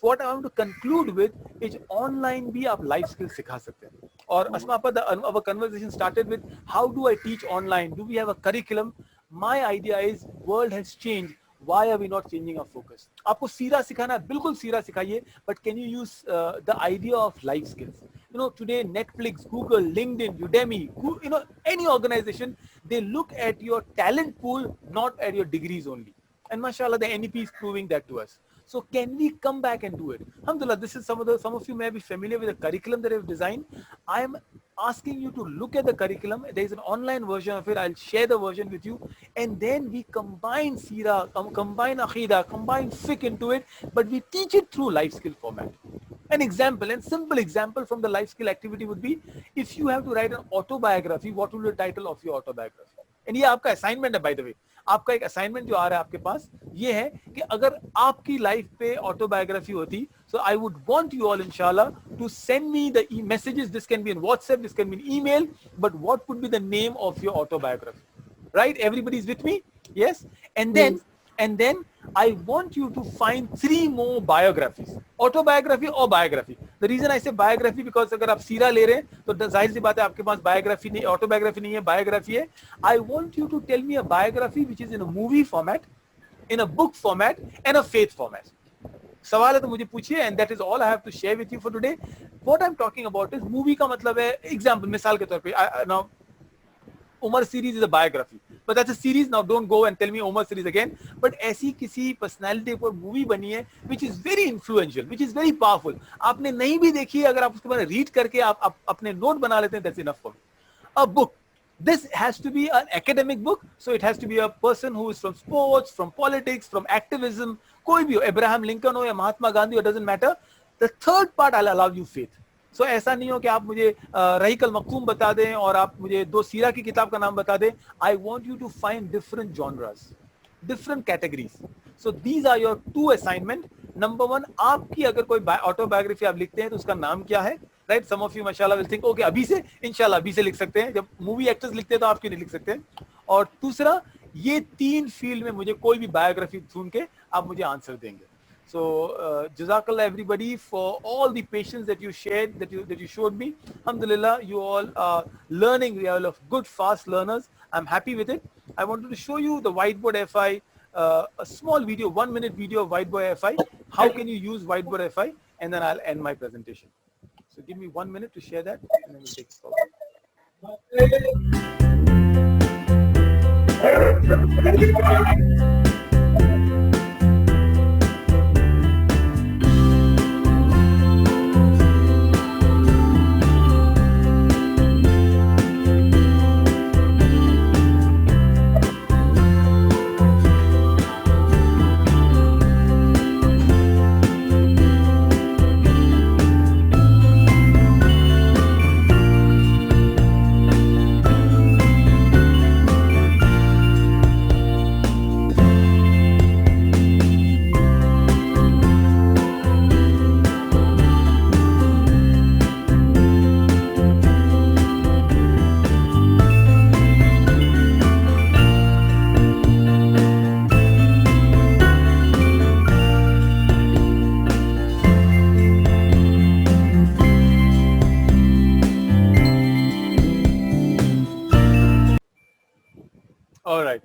What I want to conclude with is online भी आप life skills सिखा सकते हैं. और Asma, our conversation started with how do I teach online? Do we have a curriculum? My idea is world has changed. Why are we not changing our focus? आपको सीरा सिखाना है, बिल्कुल सीरा सिखाइए, but can you use the idea of life skills? Today Netflix, Google, LinkedIn, Udemy, any organization, they look at your talent pool, not at your degrees only. And mashallah, the NEP is proving that to us. So can we come back and do it? Alhamdulillah, this is some of you may be familiar with the curriculum that I've designed. I am asking you to look at the curriculum. There is an online version of it. I'll share the version with you. And then we combine Sira, combine Aqidah, combine fiqh into it, but we teach it through life skill format. An example, and simple example from the life skill activity would be, if you have to write an autobiography, what will be the title of your autobiography? And ये आपका assignment है, by the way. आपका एक assignment जो आ रहा है आपके पास, ये है कि अगर आपकी life पे autobiography होती, so I would want you all, inshallah, to send me the messages. This can be in WhatsApp, this can be in email, but what would be the name of your autobiography? Right? Everybody is with me? Yes? And then I want you to find 3 more biographies. Autobiography or biography. The reason I say biography because अगर आप सीरा ले रहे हैं तो जाहिर सी बात है आपके पास biography नहीं, autobiography नहीं है, biography है. I want you to tell me a biography which is in a movie format, in a book format, and a faith format. सवाल है तो मुझे पूछिए, and that is all I have to share with you for today. What I'm talking about is movie का मतलब है example, मिसाल के तौर पे now Umar series is a biography, but that's a series. Now don't go and tell me Umar series again. But ऐसी किसी personality पर movie बनी है which is very influential, which is very powerful. आपने नहीं भी देखी है, अगर आप उसके बारे में read करके आप अपने note बना लेते हैं, that's enough for me. A book. This has to be an academic book, so it has to be a person who is from sports, from politics, from activism. कोई भी हो, Abraham Lincoln हो या Mahatma Gandhi, it doesn't matter. The third part, I'll allow you faith. So ऐसा नहीं हो कि आप मुझे रहीक अल मखतूम बता दें और आप मुझे 2 सीरा की किताब का नाम बता दें. I want you to find different genres, different categories. So these are your 2 assignment. Number 1, आपकी अगर कोई autobiography आप लिखते हैं तो उसका नाम क्या है? Right? Some of you mashallah will think, okay, अभी से इंशाल्लाह अभी से लिख सकते हैं. जब मूवी एक्टर्स लिखते हैं तो आप क्यों नहीं लिख सकते हैं? और दूसरा, ये 3 फील्ड में मुझे कोई भी बायोग्राफी ढूंढ के आप मुझे आंसर देंगे. So Jazakallah everybody for all the patience that you shared, that you showed me. Alhamdulillah, you all are learning. We are all of good, fast learners. I'm happy with it. I wanted to show you the Whiteboard FI, a small video, 1 minute video of Whiteboard FI. How can you use Whiteboard FI? And then I'll end my presentation. So give me 1 minute to share that, and then we'll take it forward. All right.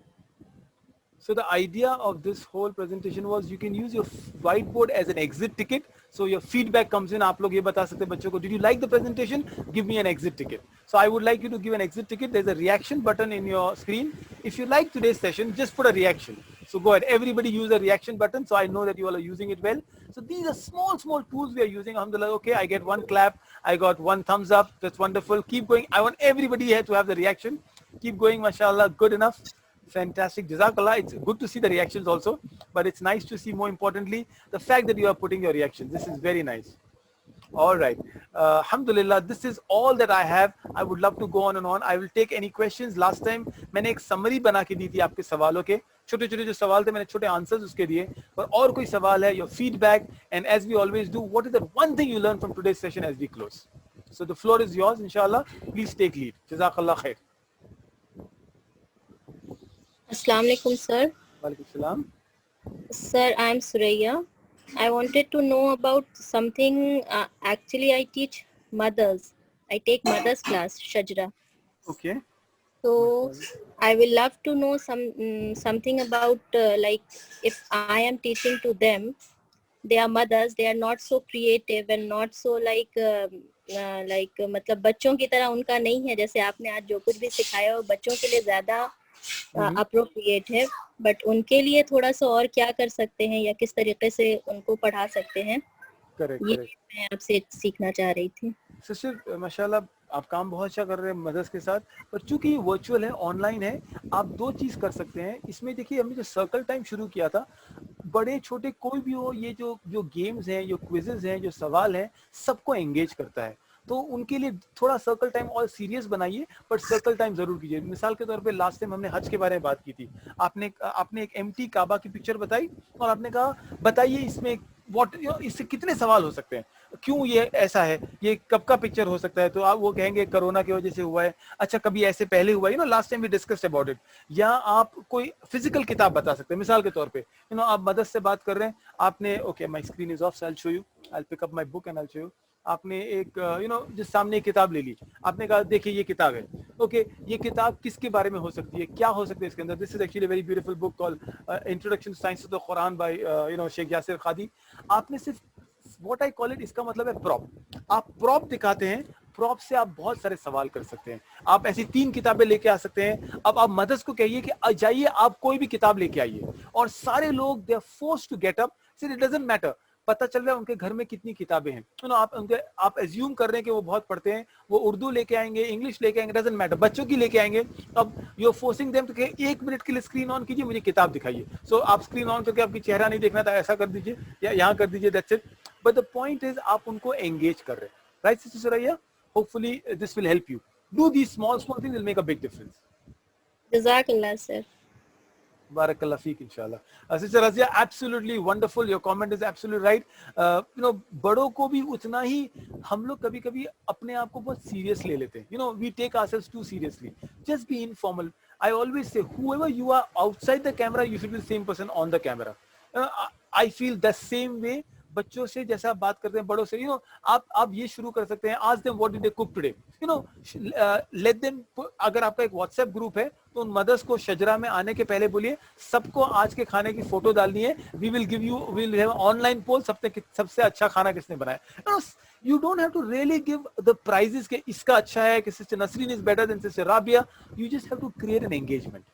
So the idea of this whole presentation was you can use your whiteboard as an exit ticket. So your feedback comes in. आप लोग ये बता सकते हैं बच्चों को, did you like the presentation? Give me an exit ticket. So I would like you to give an exit ticket. There's a reaction button in your screen. If you like today's session, just put a reaction. So go ahead. Everybody use a reaction button. So I know that you all are using it well. So these are small tools we are using. Alhamdulillah. Okay, I get one clap. I got one thumbs up. That's wonderful. Keep going. I want everybody here to have the reaction. Keep going. MashaAllah. Good enough. Fantastic. Jazakallah. It's good to see the reactions also, but it's nice to see, more importantly, the fact that you are putting your reactions. This is very nice. All right. Alhamdulillah, this is all that I have. I would love to go on and on. I will take any questions. Last time मैंने एक summary बना के दी थी आपके सवालों के, छोटे-छोटे जो सवाल थे मैंने छोटे answers उसके दिए. पर और कोई सवाल है, your feedback, and as we always do, what is the one thing you learned from today's session as we close? So the floor is yours, inshallah. Please take lead. Jazakallah khair. Assalamu alaikum, sir. Walaikum salam. Sir, I am Suraya. I wanted to know about something. Actually, I teach mothers. I take mothers class, Shajra. Okay. So I will love to know something about like if I am teaching to them, they are mothers. They are not so creative and not so like मतलब बच्चों की तरह उनका नहीं है. जैसे आपने आज जो कुछ भी सिखाया वो बच्चों के लिए ज्यादा अप्रोप्रिएट है, बट उनके लिए थोड़ा सा और क्या कर सकते हैं या किस तरीके से उनको पढ़ा सकते हैं, ये मैं आपसे सीखना चाह रही थी. सिस्टर माशाल्लाह आप काम बहुत अच्छा कर रहे हैं मदर्स के साथ, पर चूंकि ये वर्चुअल है, ऑनलाइन है, आप दो चीज कर सकते हैं इसमें. देखिए हमने जो सर्कल टाइम शुरू किया था, बड़े छोटे कोई भी हो, ये जो गेम्स हैं, जो क्विजेज हैं, जो सवाल हैं, सबको एंगेज करता है. तो उनके लिए थोड़ा सर्कल टाइम और सीरियस बनाइए, पर सर्कल टाइम जरूर कीजिए. मिसाल के तौर पे लास्ट टाइम हमने हज के बारे में बात की थी. आपने एक एम्प्टी काबा की पिक्चर बताई और आपने कहा बताइए इसमें इससे कितने सवाल हो सकते हैं, क्यों ये ऐसा है, ये कब का पिक्चर हो सकता है. तो आप वो कहेंगे कोरोना की वजह से हुआ है. अच्छा कभी ऐसे पहले हुआ है, last time we discussed about it. या आप कोई फिजिकल किताब बता सकते हैं. मिसाल के तौर पे आप मदद से बात कर रहे हैं, आपने okay my screen is off, so I will show you, I will pick up my book and I will show you. आपने एक जिस सामने एक किताब ले ली, आपने कहा देखिए ये किताब है. ओके ये किताब किसके बारे में हो सकती है, क्या हो सकता है इसके अंदर. This is actually very beautiful book called introduction to science of the Quran by Sheikh Yasir Qadhi. आपने सिर्फ व्हाट आई कॉल इट, इसका मतलब है प्रॉप. आप प्रॉप दिखाते हैं, प्रॉप से आप बहुत सारे सवाल कर सकते हैं. आप ऐसी 3 किताबें लेके आ सकते हैं. अब आप मदर्स को कहिए कि जाइए आप कोई भी किताब लेके आइए, और सारे लोग they are forced to get up. It doesn't matter, पता चल रहा है उनके घर में कितनी किताबें हैं. आप एज्यूम कर रहे हैं कि वो बहुत पढ़ते हैं, वो उर्दू लेके आएंगे, इंग्लिश लेके आएंगे, डजंट मैटर, बच्चों की लेके आएंगे. अब you are forcing them to 1 minute के लिए स्क्रीन ऑन कीजिए, मुझे किताब दिखाइए. सो आप स्क्रीन ऑन करके आपकी चेहरा नहीं देखना था, ऐसा कर दीजिए या यहाँ कर दीजिए, that's it. But the point is आप उनको एंगेज कर रहे हैं. Right sister Suraiya, hopefully this will help you. Do these small things will make a big difference. जज़ाकल्लाह sir. Barakallah feek, inshallah. Sister Razia, absolutely wonderful. Your comment is absolutely right. बड़ों को भी उतना ही हम लोग कभी-कभी अपने आप को बहुत serious ले लेते हैं. We take ourselves too seriously. Just be informal. I always say, whoever you are outside the camera, you should be the same person on the camera. I feel the same way बच्चों से जैसा आप बात करते हैं बड़ों से, आप ये शुरू कर सकते हैं, ask them what did they cook today, let them, अगर आपका एक WhatsApp ग्रुप है तो उन मदर्स को शजरा में आने के पहले बोलिए सबको आज के खाने की फोटो डालनी है, we will have ऑनलाइन पोल, सबसे अच्छा खाना किसने बनाया. You don't have to really give the prizes के इसका अच्छा है कि sister Nasreen is better than sister Rabia. You just have to create an engagement.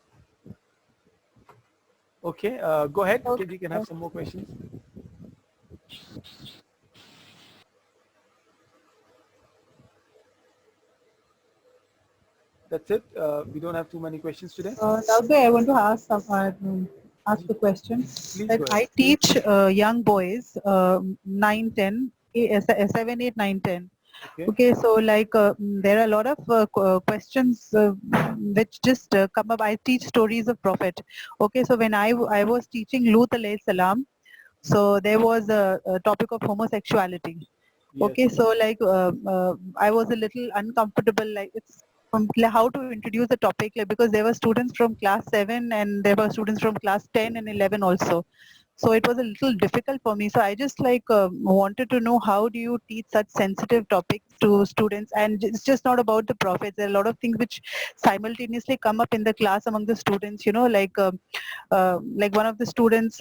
Okay, go ahead. Okay, we can have some more questions. That's it. We don't have too many questions today. Daud bhai, I want to ask a question. Please Like go ahead. I teach young boys, 9, 10, 7, 8, 9, 10. Okay, so like there are a lot of questions which just come up. I teach stories of Prophet. Okay, so when I was teaching Lut alayhi salam, so there was a topic of homosexuality. Yes. Okay, so like I was a little uncomfortable, like it's how to introduce the topic, like because there were students from class 7 and there were students from class 10 and 11 also. So it was a little difficult for me. So I just like wanted to know, how do you teach such sensitive topics to students? And it's just not about the prophets. There are a lot of things which simultaneously come up in the class among the students, like one of the students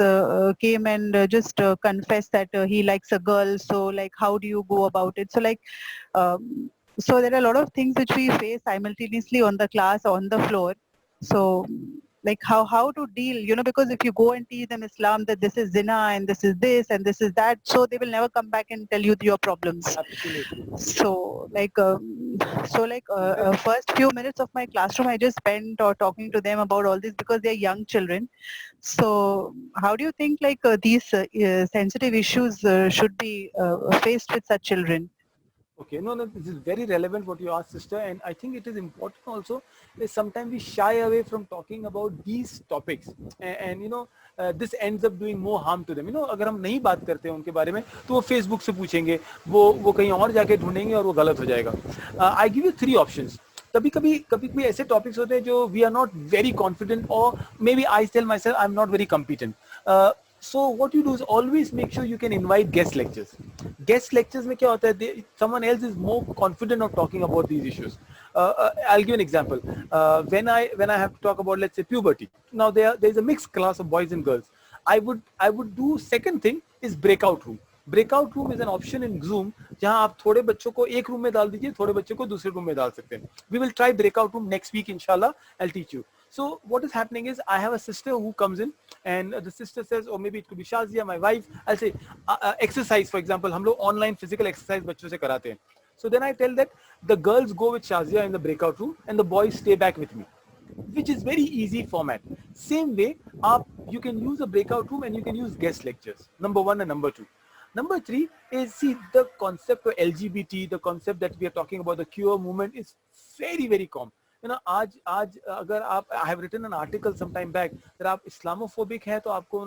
came and just confessed that he likes a girl. So like, how do you go about it? So like, so there are a lot of things which we face simultaneously on the class, on the floor. So like how to deal, because if you go and teach them Islam, that this is zina and this is this and this is that, so they will never come back and tell you your problems. Absolutely. So like first few minutes of my classroom I just spent talking to them about all this, because they're young children. So how do you think like these sensitive issues should be faced with such children? Okay, no, this is very relevant what you asked, sister, and I think it is important also that sometimes we shy away from talking about these topics, and this ends up doing more harm to them. अगर हम नहीं बात करते हैं उनके बारे में तो वो Facebook से पूछेंगे, वो कहीं और जाके ढूंढेंगे और वो गलत हो जाएगा. I give you 3 options. कभी ऐसे टॉपिक्स होते हैं जो we are not very confident, or maybe I tell myself I'm not very competent. So what you do is always make sure you can invite guest lectures. Guest lectures में क्या होता है, someone else is more confident of talking about these issues. I'll give an example. When I have to talk about, let's say, puberty. Now there is a mixed class of boys and girls. I would do, second thing is breakout room. Breakout room is an option in Zoom जहाँ आप थोड़े बच्चों को एक room में डाल दीजिए, थोड़े बच्चों को दूसरे रूम में डाल सकते हैं. We will try breakout room next week, inshallah. I'll teach you. So what is happening is I have a sister who comes in and the sister says, or maybe it could be Shazia, my wife. I'll say exercise, for example. हम लोग online physical exercise बच्चों से कराते हैं. So then I tell that the girls go with Shazia in the breakout room and the boys stay back with me, which is very easy format. Same way, you can use a breakout room and you can use guest lectures. Number 1 and number 2. Number 3 is, see, the concept of LGBT, the concept that we are talking about, the queer movement, is very, very common. आज अगर आप, I have written an article some time back that आप Islamophobic हैं तो आपको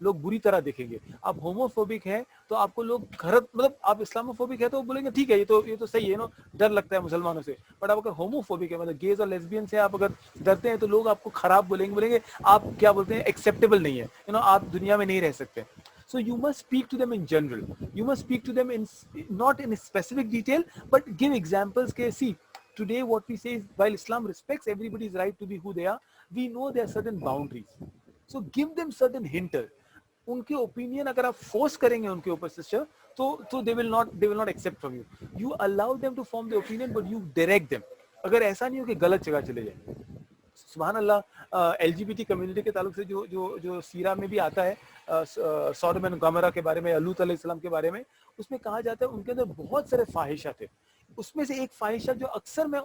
लोग बुरी तरह देखेंगे, आप होमोफोबिक हैं तो आपको लोग मतलब आप इस्लामोफोबिक है तो बोलेंगे ठीक है, ये तो सही है, डर लगता है मुसलमानों से. बट आप अगर होमोफोबिक है, मतलब गेज और लेस्बियन से आप अगर डरते हैं तो लोग आपको खराब बोलेंगे आप क्या बोलते हैं, एक्सेप्टेबल नहीं है, आप दुनिया में नहीं रह सकते. So you must speak to them in general. You must speak to them in not in specific detail, but give examples. See, today what we say is, while Islam respects everybody's right to be who they are, we know there are certain boundaries. So give them certain hinter. उनके opinion अगर आप force करेंगे उनके ऊपर sister, तो they will not accept from you. You allow them to form the opinion, but you direct them. अगर ऐसा नहीं हो कि गलत जगह चले जाए. सुभान अल्लाह, LGBT कम्युनिटी के ताल्लुक से जो सीरा में भी आता है, सौदम और गमरा के बारे में, लूत अलैहिस्सलाम के बारे में, उसमें कहा जाता है उनके अंदर बहुत सारे फाहिशा थे. उसमें से एक फाहिशा जो अक्सर मैं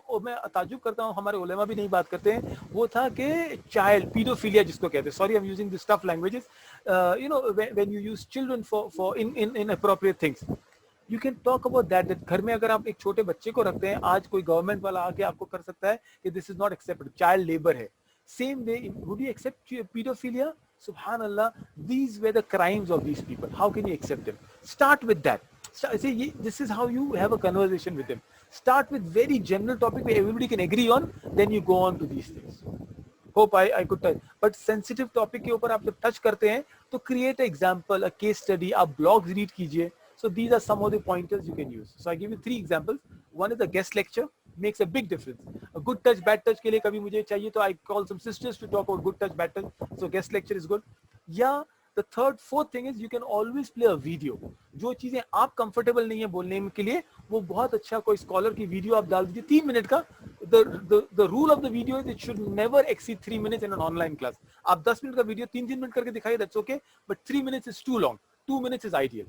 ताजुब करता हूँ, हमारे उलेमा भी नहीं बात करते हैं, वो था कि चाइल्ड पीडोफिलिया जिसको कहते हैं. Sorry, I am using this tough languages. When you use children for in appropriate things, you can talk about that. घर में अगर आप एक छोटे बच्चे को रखते हैं, आज कोई गवर्नमेंट वाला आके आपको कर सकता है कि this is not accepted, child labour है. Same way, would you accept paedophilia? Subhanallah, these were the crimes of these people. How can you accept them? Start with that. See, this is how you have a conversation with them. Start with very general topic where everybody can agree on, then you go on to these things. hope I could touch. But sensitive topic के ऊपर आप जब touch करते हैं तो create an example, a case study, आप blogs read कीजिए. So these are some of the pointers you can use. So I give you 3 examples. One is a guest lecture, makes a big difference. A good touch, bad touch के लिए कभी मुझे चाहिए तो I call some sisters to talk about good touch, bad touch. So guest lecture is good. Yeah. The third, fourth thing is you can always play a video. जो चीजें आप comfortable नहीं है बोलने के लिए, वो बहुत अच्छा कोई scholar की video आप डाल दीजिए 3 मिनट का. The rule of the video is it should never exceed 3 minutes in an online class. आप 10 मिनट का video 3 मिनट करके दिखाइए, that's okay. But 3 minutes is too long. 2 minutes is ideal.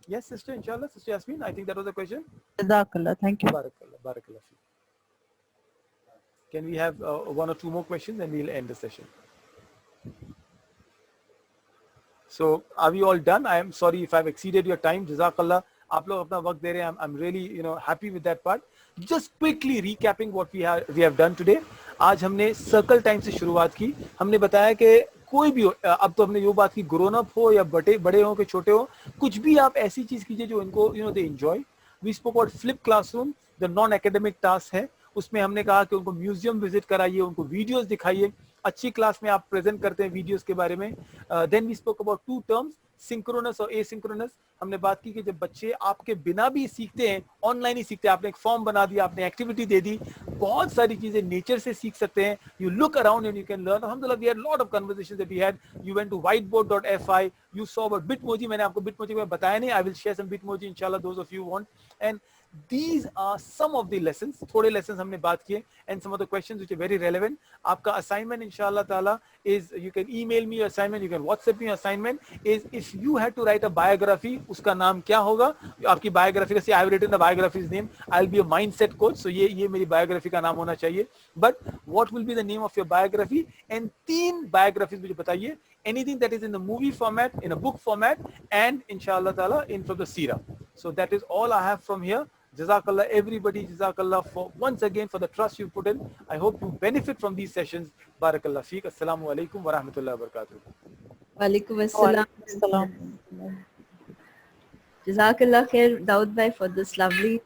Yes, sister, inshallah, sister Yasmin. I think that was the question. Jazakallah. Thank you. Barakallah, barakallah. Can we have 1 or 2 more questions and we'll end the session. So are we all done? I am sorry if I've exceeded your time. Jazakallah. आप लोग अपना वक्त दे रहे हैं. I'm really happy with that part. Just quickly recapping what we have done today. आज हमने circle time से शुरुआत की. हमने बताया कि कोई भी हो, अब तो हमने ये बात की grown up हो या बड़े हो कि छोटे हो, कुछ भी आप ऐसी चीज कीजिए जो इनको they enjoy. We spoke about flip classroom, the non-academic task है. उसमें हमने कहा कि उनको म्यूजियम विजिट कराइए, उनको वीडियोस दिखाइए. अच्छी क्लास में आप प्रेजेंट करते हैं वीडियोस के बारे में. Then we spoke about 2 terms, synchronous और एसिंक्रोनस. हमने बात की कि जब बच्चे आपके बिना भी सीखते हैं, ऑनलाइन ही सीखते हैं, आपने एक फॉर्म बना दिया, आपने एक्टिविटी दे दी, बहुत सारी चीजें नेचर से सीख सकते हैं. You look around and you can learn. अल्हम्दुलिल्लाह we had lot of conversations that we had. You went to whiteboard.fi, you saw about Bitmoji. मैंने आपको बिटमोजी में बताया नहीं. I will share some Bitmoji इंशाल्लाह, those of you want. And these are some of the lessons. थोड़े lessons हमने बात किए and some of the questions which are very relevant. आपका assignment inshallah ta'ala is, you can email me your assignment, you can WhatsApp me your assignment, is if you had to write a biography, उसका नाम क्या होगा? आपकी biography का, I have written the biography's name. I'll be a mindset coach, so ये मेरी biography का नाम होना चाहिए. But what will be the name of your biography? And 3 biographies मुझे बताइए. Anything that is in the movie format, in a book format, and inshallah ta'ala in from the seerah. So that is all I have from here. Jazakallah everybody, Jazakallah for once again for the trust you put in. I hope you benefit from these sessions. Barakallah feek. Assalamu alaikum wa rahmatullahi wa barakatuh. Walaikum assalam. Jazakallah khair Daud bhai for this lovely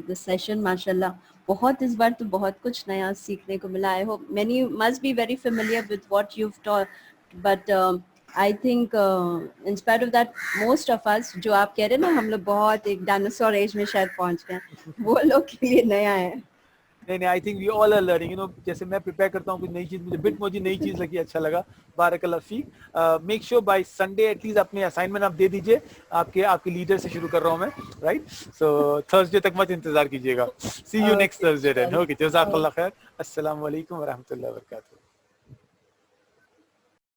this session. Mashallah. बहुत इस बार तो बहुत कुछ नया सीखने को मिला. I hope many must be very familiar with what you've taught, but I think in spite of that, most of us जो आप कह रहे हैं ना, हम लोग बहुत एक डायनासोर एज में शायद पहुंच गए, वो लोग के लिए नया है. नहीं, I think we all are learning. जैसे मैं प्रिपेयर करता हूँ कुछ नई चीज, मुझे बिटमोजी नई चीज लगी, अच्छा लगा. बारकल्लाह फीक. Make sure by Sunday at least अपने असाइनमेंट आप दे दीजिए. आपके लीडर से शुरू कर रहा हूँ मैं, राइट? सो थर्सडे तक मत इंतजार कीजिएगा. See you next Thursday then. Okay, जज़ाकल्लाह खैर. अस्सलाम वालेकुम व रहमतुल्लाहि व बरकातहू.